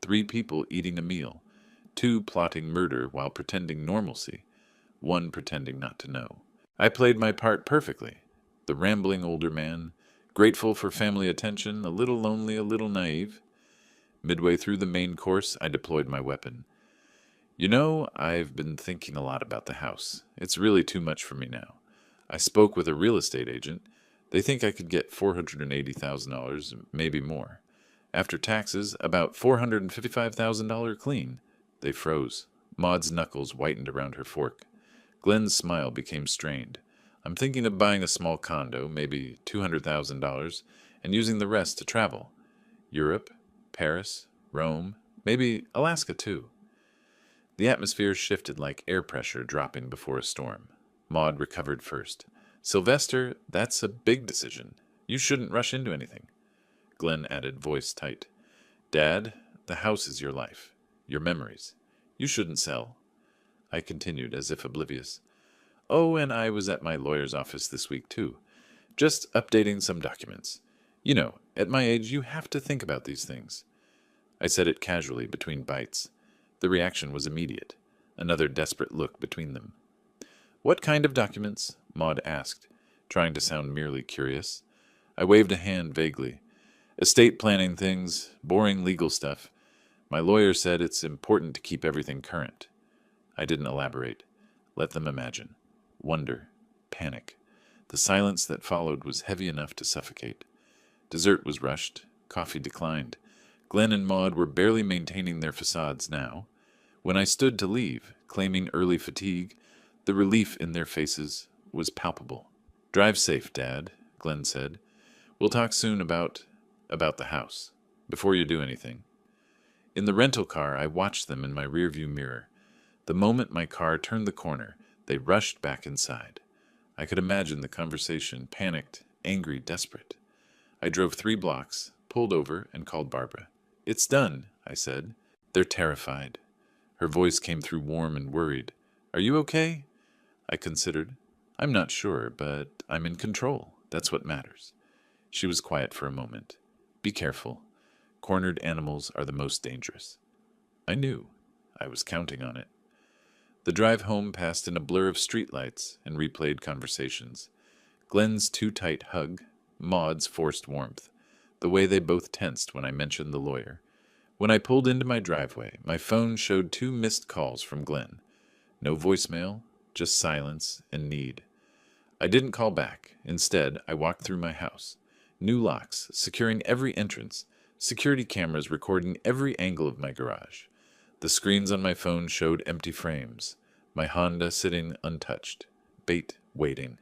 3 people eating a meal, 2 plotting murder while pretending normalcy, 1 pretending not to know. I played my part perfectly. The rambling older man, grateful for family attention, a little lonely, a little naive. Midway through the main course, I deployed my weapon. You know, I've been thinking a lot about the house. It's really too much for me now. I spoke with a real estate agent. They think I could get $480,000, maybe more. After taxes, about $455,000 clean. They froze. Maud's knuckles whitened around her fork. Glenn's smile became strained. I'm thinking of buying a small condo, maybe $200,000, and using the rest to travel. Europe, Paris, Rome, maybe Alaska too. The atmosphere shifted like air pressure dropping before a storm. Maud recovered first. Sylvester, that's a big decision. You shouldn't rush into anything. Glenn added, voice tight. Dad, the house is your life, your memories. You shouldn't sell. I continued, as if oblivious. Oh, and I was at my lawyer's office this week too. Just updating some documents. You know, at my age, you have to think about these things. I said it casually between bites. The reaction was immediate. Another desperate look between them. What kind of documents? Maud asked, trying to sound merely curious. I waved a hand vaguely. Estate planning things, boring legal stuff. My lawyer said it's important to keep everything current. I didn't elaborate. Let them imagine. Wonder. Panic. The silence that followed was heavy enough to suffocate. Dessert was rushed. Coffee declined. Glenn and Maud were barely maintaining their facades now. When I stood to leave, claiming early fatigue, the relief in their faces was palpable. Drive safe, Dad, Glenn said. We'll talk soon about the house, before you do anything. In the rental car, I watched them in my rearview mirror. The moment my car turned the corner, they rushed back inside. I could imagine the conversation, panicked, angry, desperate. I drove 3 blocks, pulled over, and called Barbara. It's done, I said. They're terrified. Her voice came through warm and worried. Are you okay? I considered. I'm not sure, but I'm in control. That's what matters. She was quiet for a moment. Be careful. Cornered animals are the most dangerous. I knew. I was counting on it. The drive home passed in a blur of streetlights and replayed conversations. Glenn's too tight hug, Maud's forced warmth, the way they both tensed when I mentioned the lawyer. When I pulled into my driveway, my phone showed 2 missed calls from Glenn. No voicemail, just silence and need. I didn't call back. Instead, I walked through my house. New locks, securing every entrance, security cameras recording every angle of my garage. The screens on my phone showed empty frames, my Honda sitting untouched, bait waiting.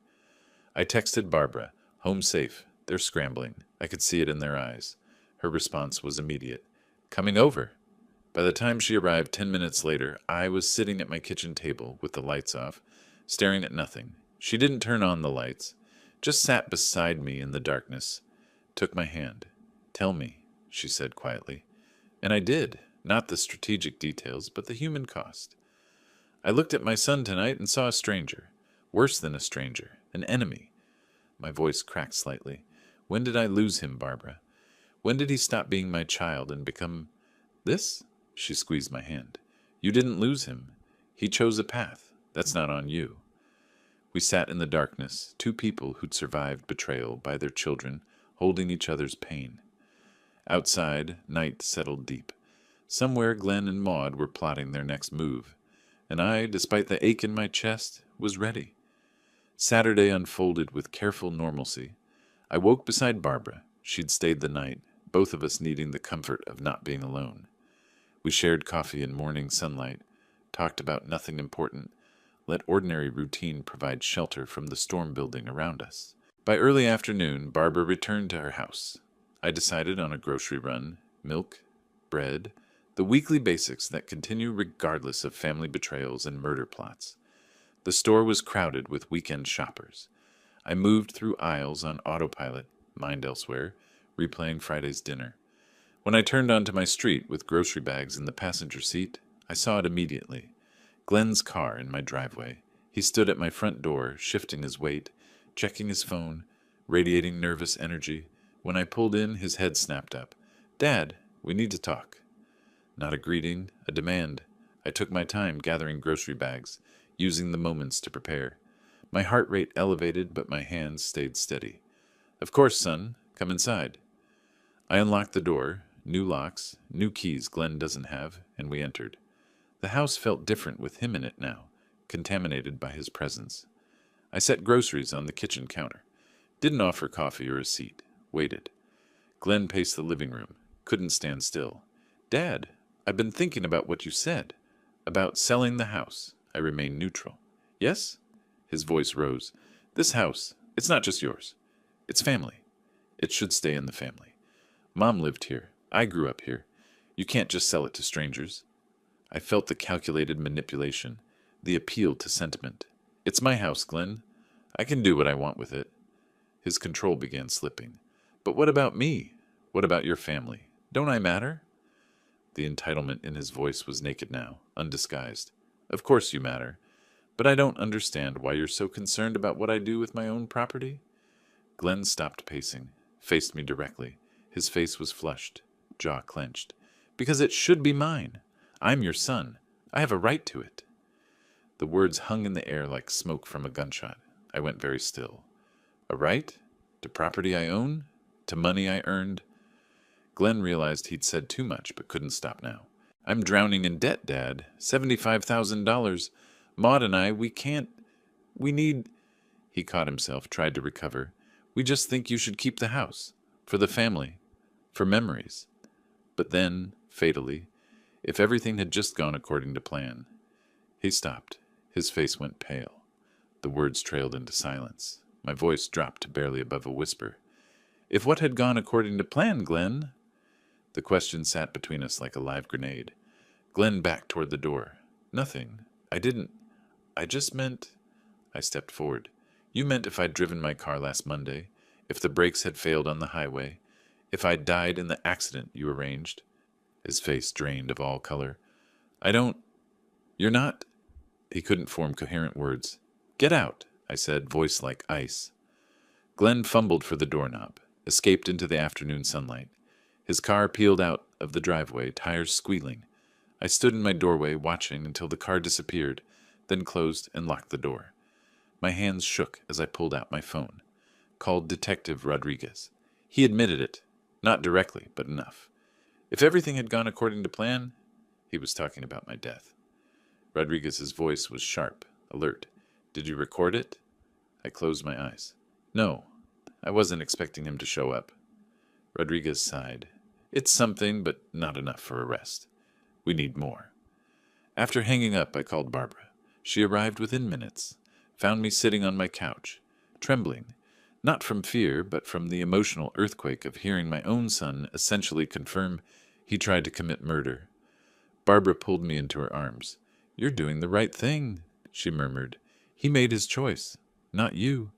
I texted Barbara, home safe, they're scrambling. I could see it in their eyes. Her response was immediate. Coming over. By the time she arrived 10 minutes later, I was sitting at my kitchen table with the lights off, staring at nothing. She didn't turn on the lights, just sat beside me in the darkness, took my hand. Tell me, she said quietly. And I did, not the strategic details, but the human cost. I looked at my son tonight and saw a stranger, worse than a stranger, an enemy. My voice cracked slightly. When did I lose him, Barbara? When did he stop being my child and become this? She squeezed my hand. You didn't lose him. He chose a path. That's not on you. We sat in the darkness, 2 people who'd survived betrayal by their children, holding each other's pain. Outside, night settled deep. Somewhere Glenn and Maud were plotting their next move, and I, despite the ache in my chest, was ready. Saturday unfolded with careful normalcy. I woke beside Barbara. She'd stayed the night, both of us needing the comfort of not being alone. We shared coffee in morning sunlight, talked about nothing important, let ordinary routine provide shelter from the storm building around us. By early afternoon, Barbara returned to her house. I decided on a grocery run, milk, bread, the weekly basics that continue regardless of family betrayals and murder plots. The store was crowded with weekend shoppers. I moved through aisles on autopilot, mind elsewhere, replaying Friday's dinner. When I turned onto my street with grocery bags in the passenger seat, I saw it immediately. Glenn's car in my driveway. He stood at my front door, shifting his weight, checking his phone, radiating nervous energy. When I pulled in, his head snapped up. "Dad, we need to talk." Not a greeting, a demand. I took my time gathering grocery bags, using the moments to prepare. My heart rate elevated, but my hands stayed steady. "Of course, son. Come inside." I unlocked the door, new locks, new keys Glenn doesn't have, and we entered. The house felt different with him in it now, contaminated by his presence. I set groceries on the kitchen counter. Didn't offer coffee or a seat. Waited. Glenn paced the living room. Couldn't stand still. "Dad, I've been thinking about what you said. About selling the house." I remained neutral. "Yes?" His voice rose. "This house, it's not just yours. It's family. It should stay in the family. Mom lived here. I grew up here. You can't just sell it to strangers." I felt the calculated manipulation, the appeal to sentiment. "It's my house, Glenn. I can do what I want with it." His control began slipping. "But what about me? What about your family? Don't I matter?" The entitlement in his voice was naked now, undisguised. "Of course you matter. But I don't understand why you're so concerned about what I do with my own property." Glenn stopped pacing, faced me directly. His face was flushed, jaw clenched. "Because it should be mine. I'm your son. I have a right to it." The words hung in the air like smoke from a gunshot. I went very still. "A right? To property I own? To money I earned?" Glenn realized he'd said too much, but couldn't stop now. "I'm drowning in debt, Dad. $75,000. Maud and I, we need—" He caught himself, tried to recover. "We just think you should keep the house. For the family. For memories." But then, fatally, if everything had just gone according to plan. He stopped. His face went pale. The words trailed into silence. My voice dropped to barely above a whisper. "If what had gone according to plan, Glenn?" The question sat between us like a live grenade. Glenn backed toward the door. "Nothing. I just meant—" I stepped forward. "You meant if I'd driven my car last Monday, if the brakes had failed on the highway, if I'd died in the accident you arranged." His face drained of all color. "You're not—" He couldn't form coherent words. "Get out," I said, voice like ice. Glenn fumbled for the doorknob, escaped into the afternoon sunlight. His car peeled out of the driveway, tires squealing. I stood in my doorway, watching until the car disappeared, then closed and locked the door. My hands shook as I pulled out my phone. Called Detective Rodriguez. He admitted it. Not directly, but enough. If everything had gone according to plan, he was talking about my death. Rodriguez's voice was sharp, alert. "Did you record it?" I closed my eyes. "No, I wasn't expecting him to show up." Rodriguez sighed. "It's something, but not enough for arrest. We need more." After hanging up, I called Barbara. She arrived within minutes, found me sitting on my couch, trembling, not from fear, but from the emotional earthquake of hearing my own son essentially confirm he tried to commit murder. Barbara pulled me into her arms. "You're doing the right thing," she murmured. "He made his choice, not you."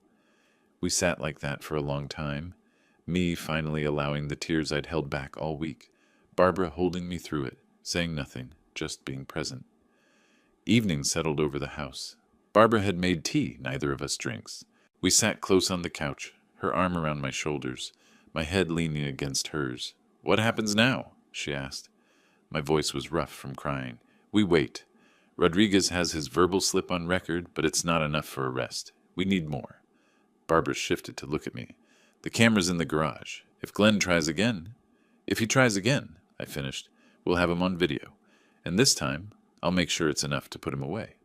We sat like that for a long time, me finally allowing the tears I'd held back all week, Barbara holding me through it, saying nothing, just being present. Evening settled over the house. Barbara had made tea neither of us drinks. We sat close on the couch, her arm around my shoulders, my head leaning against hers. "What happens now?" she asked. My voice was rough from crying. "We wait. Rodriguez has his verbal slip on record, but it's not enough for arrest. We need more." Barbara shifted to look at me. "The camera's in the garage. If Glenn tries again—" "If he tries again," I finished, "we'll have him on video. And this time, I'll make sure it's enough to put him away."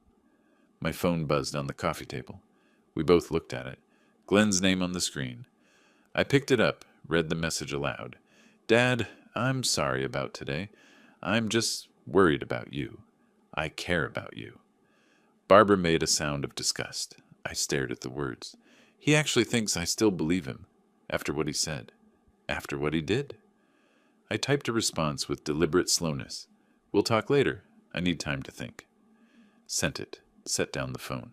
My phone buzzed on the coffee table. We both looked at it. Glenn's name on the screen. I picked it up, read the message aloud. Dad, I'm sorry about today. I'm just worried about you. I care about you. Barbara made a sound of disgust. I stared at the words. He actually thinks I still believe him, after what he said, after what he did. I typed a response with deliberate slowness. We'll talk later. I need time to think. Sent it. Set down the phone.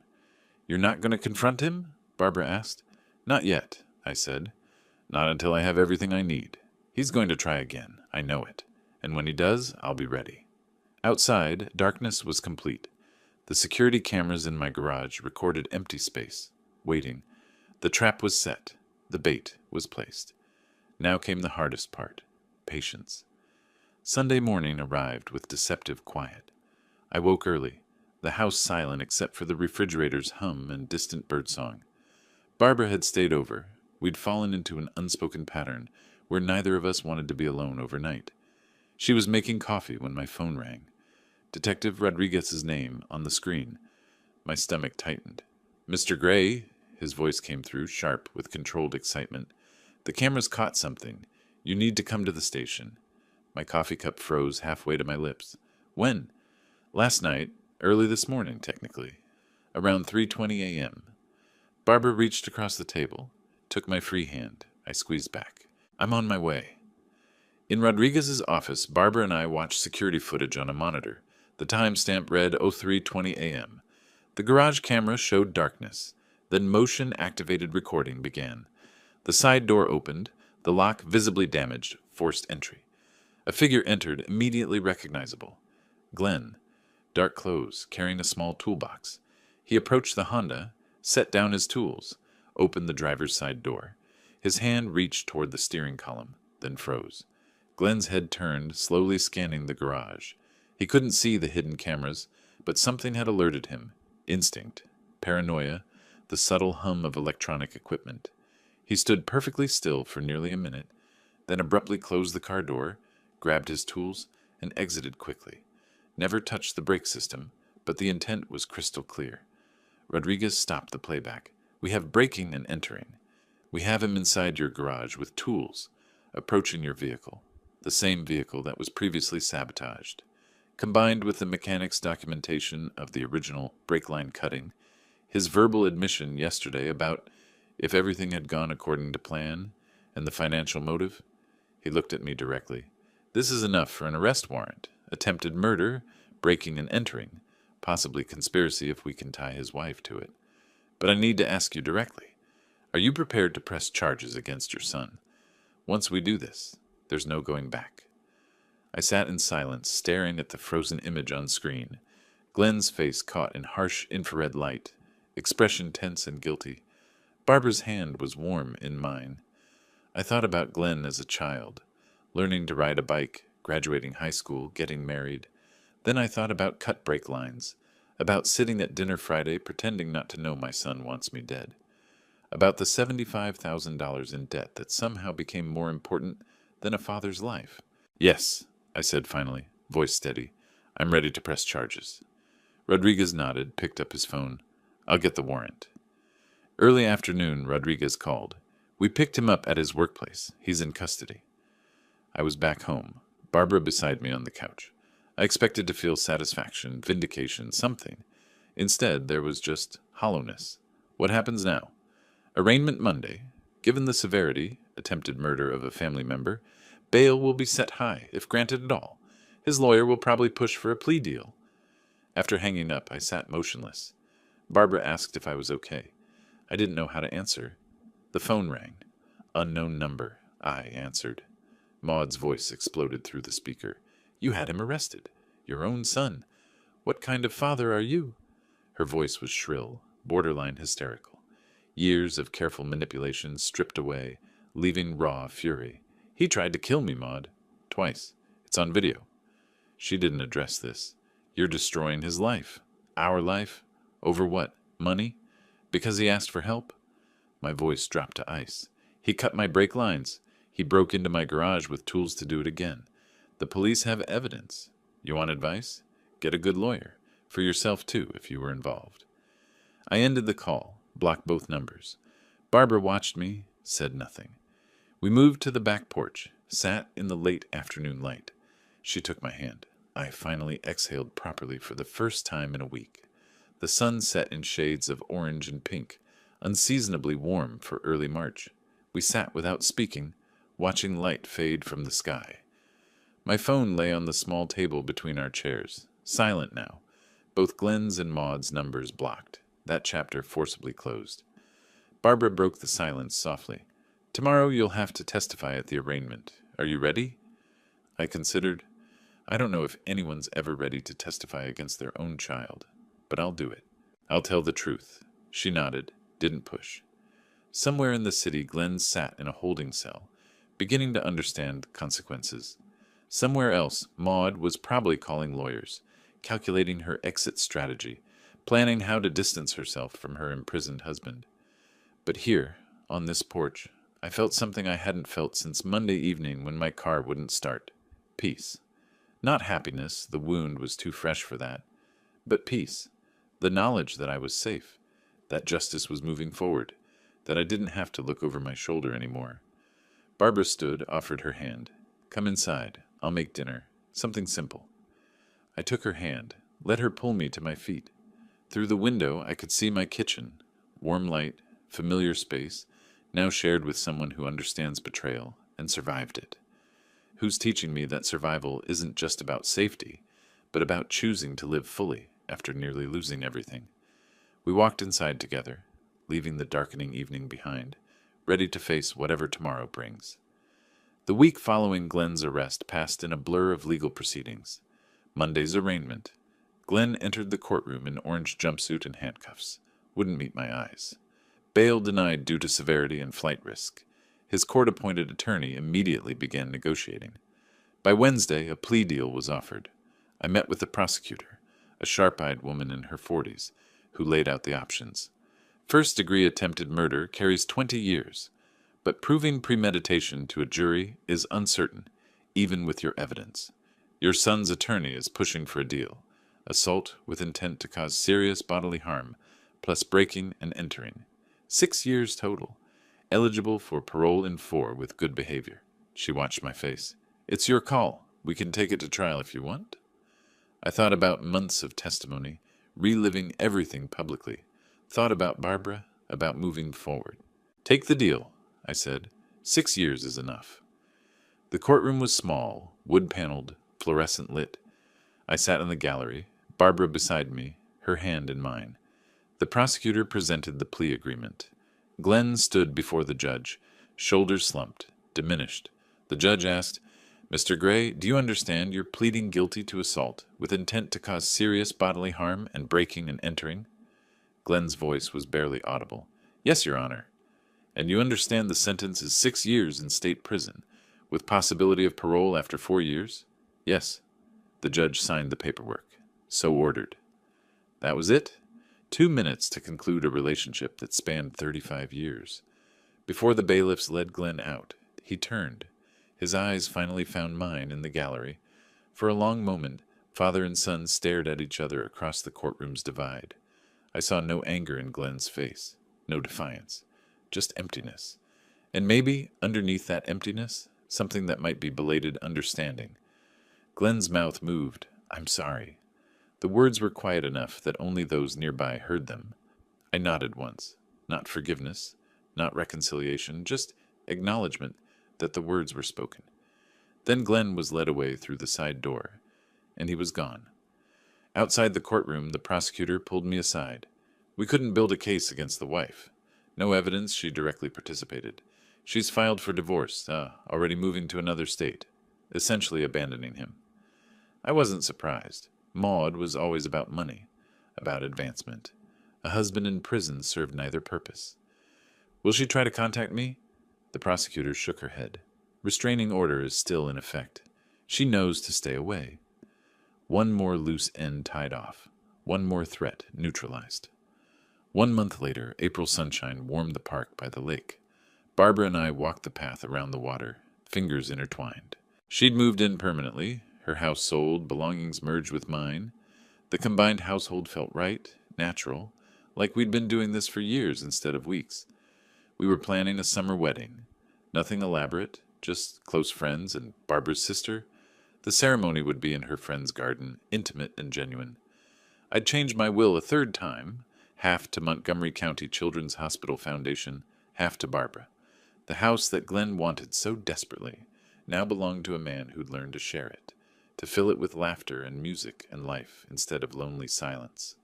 You're not going to confront him? Barbara asked. Not yet, I said. Not until I have everything I need. He's going to try again. I know it. And when he does, I'll be ready. Outside, darkness was complete. The security cameras in my garage recorded empty space, waiting. The trap was set. The bait was placed. Now came the hardest part. Patience. Sunday morning arrived with deceptive quiet. I woke early, the house silent except for the refrigerator's hum and distant birdsong. Barbara had stayed over. We'd fallen into an unspoken pattern where neither of us wanted to be alone overnight. She was making coffee when my phone rang. Detective Rodriguez's name on the screen. My stomach tightened. Mr. Gray, his voice came through, sharp with controlled excitement. The cameras caught something. You need to come to the station. My coffee cup froze halfway to my lips. When? Last night, early this morning, technically. Around 3:20 a.m. Barbara reached across the table, took my free hand. I squeezed back. I'm on my way. In Rodriguez's office, Barbara and I watched security footage on a monitor. The timestamp read 03:20 a.m. The garage camera showed darkness. Then motion-activated recording began. The side door opened. The lock, visibly damaged, forced entry. A figure entered, immediately recognizable. Glenn. Dark clothes, carrying a small toolbox. He approached the Honda, set down his tools, opened the driver's side door. His hand reached toward the steering column, then froze. Glenn's head turned, slowly scanning the garage. He couldn't see the hidden cameras, but something had alerted him. Instinct, paranoia, the subtle hum of electronic equipment. He stood perfectly still for nearly a minute, then abruptly closed the car door, grabbed his tools, and exited quickly. Never touched the brake system, but the intent was crystal clear. Rodriguez stopped the playback. We have breaking and entering. We have him inside your garage with tools, approaching your vehicle, the same vehicle that was previously sabotaged. Combined with the mechanic's documentation of the original brake line cutting, his verbal admission yesterday about if everything had gone according to plan, and the financial motive, he looked at me directly. This is enough for an arrest warrant, attempted murder, breaking and entering, possibly conspiracy if we can tie his wife to it. But I need to ask you directly, are you prepared to press charges against your son? Once we do this, there's no going back. I sat in silence, staring at the frozen image on screen. Glenn's face caught in harsh infrared light, expression tense and guilty. Barbara's hand was warm in mine. I thought about Glenn as a child, learning to ride a bike, graduating high school, getting married. Then I thought about cut brake lines, about sitting at dinner Friday pretending not to know my son wants me dead, about the $75,000 in debt that somehow became more important than a father's life. Yes, I said finally, voice steady. I'm ready to press charges. Rodriguez nodded, picked up his phone. I'll get the warrant. Early afternoon, Rodriguez called. We picked him up at his workplace. He's in custody. I was back home, Barbara beside me on the couch. I expected to feel satisfaction, vindication, something. Instead, there was just hollowness. What happens now? Arraignment Monday. Given the severity, attempted murder of a family member, bail will be set high, if granted at all. His lawyer will probably push for a plea deal. After hanging up, I sat motionless. Barbara asked if I was okay. I didn't know how to answer. The phone rang. Unknown number. I answered. Maud's voice exploded through the speaker. You had him arrested. Your own son. What kind of father are you? Her voice was shrill, borderline hysterical. Years of careful manipulation stripped away, leaving raw fury. He tried to kill me, Maud. Twice. It's on video. She didn't address this. You're destroying his life. Our life. Over what? Money? Because he asked for help? My voice dropped to ice. He cut my brake lines. He broke into my garage with tools to do it again. The police have evidence. You want advice? Get a good lawyer. For yourself, too, if you were involved. I ended the call. Block both numbers. Barbara watched me, said nothing. We moved to the back porch, sat in the late afternoon light. She took my hand. I finally exhaled properly for the first time in a week. The sun set in shades of orange and pink, unseasonably warm for early March. We sat without speaking, watching light fade from the sky. My phone lay on the small table between our chairs, silent now, both Glenn's and Maud's numbers blocked, that chapter forcibly closed. Barbara broke the silence softly. "Tomorrow you'll have to testify at the arraignment. Are you ready?" I considered. I don't know if anyone's ever ready to testify against their own child, but I'll do it. I'll tell the truth. She nodded, didn't push. Somewhere in the city, Glenn sat in a holding cell, beginning to understand consequences. Somewhere else, Maud was probably calling lawyers, calculating her exit strategy, planning how to distance herself from her imprisoned husband. But here, on this porch, I felt something I hadn't felt since Monday evening when my car wouldn't start. Peace. Not happiness, the wound was too fresh for that, but peace. The knowledge that I was safe, that justice was moving forward, that I didn't have to look over my shoulder anymore. Barbara stood, offered her hand. "Come inside. I'll make dinner. Something simple." I took her hand, let her pull me to my feet. Through the window I could see my kitchen, warm light, familiar space, now shared with someone who understands betrayal and survived it. Who's teaching me that survival isn't just about safety, but about choosing to live fully after nearly losing everything. We walked inside together, leaving the darkening evening behind, ready to face whatever tomorrow brings. The week following Glenn's arrest passed in a blur of legal proceedings. Monday's arraignment. Glenn entered the courtroom in orange jumpsuit and handcuffs. Wouldn't meet my eyes. Bail denied due to severity and flight risk. His court-appointed attorney immediately began negotiating. By Wednesday, a plea deal was offered. I met with the prosecutor, a sharp-eyed woman in her 40s, who laid out the options. First-degree attempted murder carries 20 years, but proving premeditation to a jury is uncertain, even with your evidence. Your son's attorney is pushing for a deal: assault with intent to cause serious bodily harm, plus breaking and entering. 6 years total. Eligible for parole in 4 with good behavior. She watched my face. "It's your call. We can take it to trial if you want." I thought about months of testimony, reliving everything publicly. Thought about Barbara, about moving forward. "Take the deal," I said. 6 years is enough. The courtroom was small, wood-paneled, fluorescent lit. I sat in the gallery, Barbara beside me, her hand in mine. The prosecutor presented the plea agreement. Glenn stood before the judge, shoulders slumped, diminished. The judge asked, "Mr. Gray, do you understand you're pleading guilty to assault with intent to cause serious bodily harm and breaking and entering?" Glenn's voice was barely audible. "Yes, Your Honor." "And you understand the sentence is 6 years in state prison, with possibility of parole after 4 years?" "Yes." The judge signed the paperwork. "So ordered." That was it. 2 minutes to conclude a relationship that spanned 35 years. Before the bailiffs led Glenn out, he turned. His eyes finally found mine in the gallery. For a long moment, father and son stared at each other across the courtroom's divide. I saw no anger in Glenn's face, no defiance, just emptiness. And maybe, underneath that emptiness, something that might be belated understanding. Glenn's mouth moved. "I'm sorry." The words were quiet enough that only those nearby heard them. I nodded once. Not forgiveness, not reconciliation, just acknowledgement that the words were spoken. Then Glenn was led away through the side door, and he was gone. Outside the courtroom, the prosecutor pulled me aside. We couldn't build a case against the wife. No evidence she directly participated. She's filed for divorce, already moving to another state, essentially abandoning him. I wasn't surprised. Maud was always about money, about advancement. A husband in prison served neither purpose. "Will she try to contact me?" The prosecutor shook her head. "Restraining order is still in effect. She knows to stay away." One more loose end tied off. One more threat neutralized. 1 month later, April sunshine warmed the park by the lake. Barbara and I walked the path around the water, fingers intertwined. She'd moved in permanently, her house sold, belongings merged with mine. The combined household felt right, natural, like we'd been doing this for years instead of weeks. We were planning a summer wedding. Nothing elaborate, just close friends and Barbara's sister. The ceremony would be in her friend's garden, intimate and genuine. I'd changed my will a third time, half to Montgomery County Children's Hospital Foundation, half to Barbara. The house that Glenn wanted so desperately now belonged to a man who'd learned to share it, to fill it with laughter and music and life instead of lonely silence.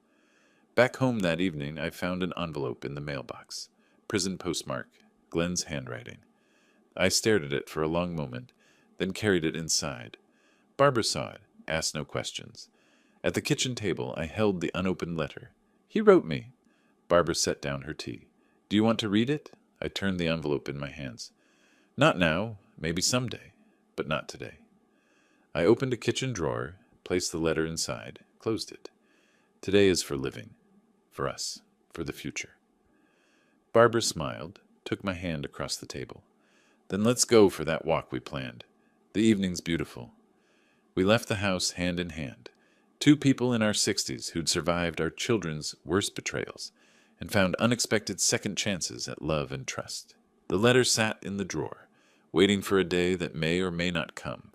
Back home that evening, I found an envelope in the mailbox. Prison postmark, Glenn's handwriting. I stared at it for a long moment, then carried it inside. Barbara saw it, asked no questions. At the kitchen table, I held the unopened letter. He wrote me. Barbara set down her tea. Do you want to read it? I turned the envelope in my hands. Not now, maybe someday, but not today. I opened a kitchen drawer, placed the letter inside, closed it. Today is for living. For us. For the future. Barbara smiled, took my hand across the table. Then let's go for that walk we planned. The evening's beautiful. We left the house hand in hand. Two people in our 60s who'd survived our children's worst betrayals and found unexpected second chances at love and trust. The letter sat in the drawer, waiting for a day that may or may not come.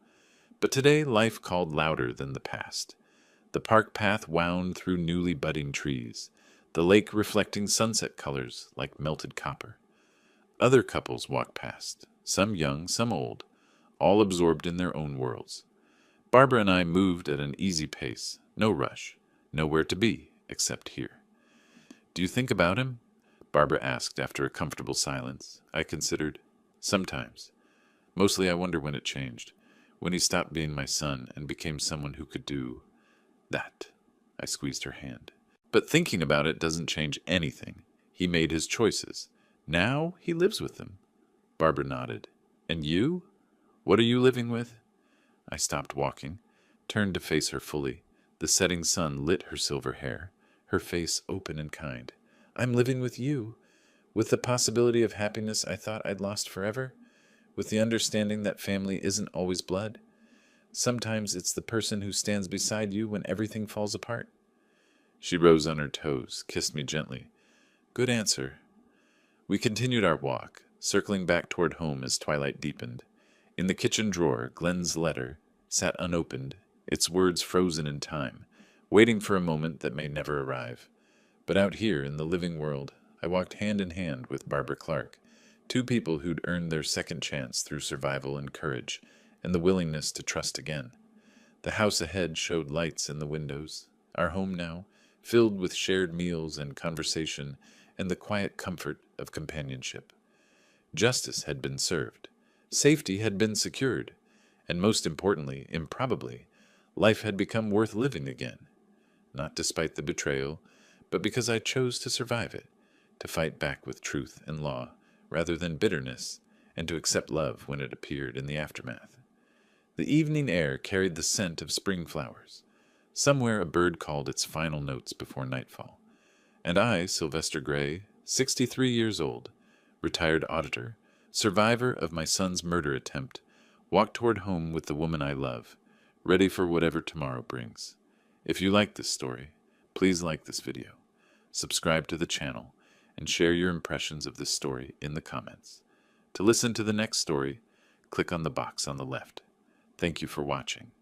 But today life called louder than the past. The park path wound through newly budding trees, the lake reflecting sunset colors like melted copper. Other couples walked past, some young, some old, all absorbed in their own worlds. Barbara and I moved at an easy pace, no rush, nowhere to be except here. Do you think about him? Barbara asked after a comfortable silence. I considered. Sometimes. Mostly I wonder when it changed, when he stopped being my son and became someone who could do that. I squeezed her hand. But thinking about it doesn't change anything. He made his choices. Now he lives with them. Barbara nodded. And you? What are you living with? I stopped walking, turned to face her fully. The setting sun lit her silver hair, her face open and kind. I'm living with you, with the possibility of happiness I thought I'd lost forever, with the understanding that family isn't always blood. Sometimes it's the person who stands beside you when everything falls apart. She rose on her toes, kissed me gently. Good answer. We continued our walk, circling back toward home as twilight deepened. In the kitchen drawer, Glenn's letter sat unopened, its words frozen in time, waiting for a moment that may never arrive. But out here in the living world, I walked hand in hand with Barbara Clark, two people who'd earned their second chance through survival and courage, and the willingness to trust again. The house ahead showed lights in the windows. Our home now, filled with shared meals and conversation and the quiet comfort of companionship. Justice had been served. Safety had been secured. And most importantly, improbably, life had become worth living again. Not despite the betrayal, but because I chose to survive it, to fight back with truth and law, rather than bitterness, and to accept love when it appeared in the aftermath. The evening air carried the scent of spring flowers. Somewhere a bird called its final notes before nightfall. And I, Sylvester Gray, 63 years old, retired auditor, survivor of my son's murder attempt, walked toward home with the woman I love, ready for whatever tomorrow brings. If you like this story, please like this video, subscribe to the channel, and share your impressions of this story in the comments. To listen to the next story, click on the box on the left. Thank you for watching.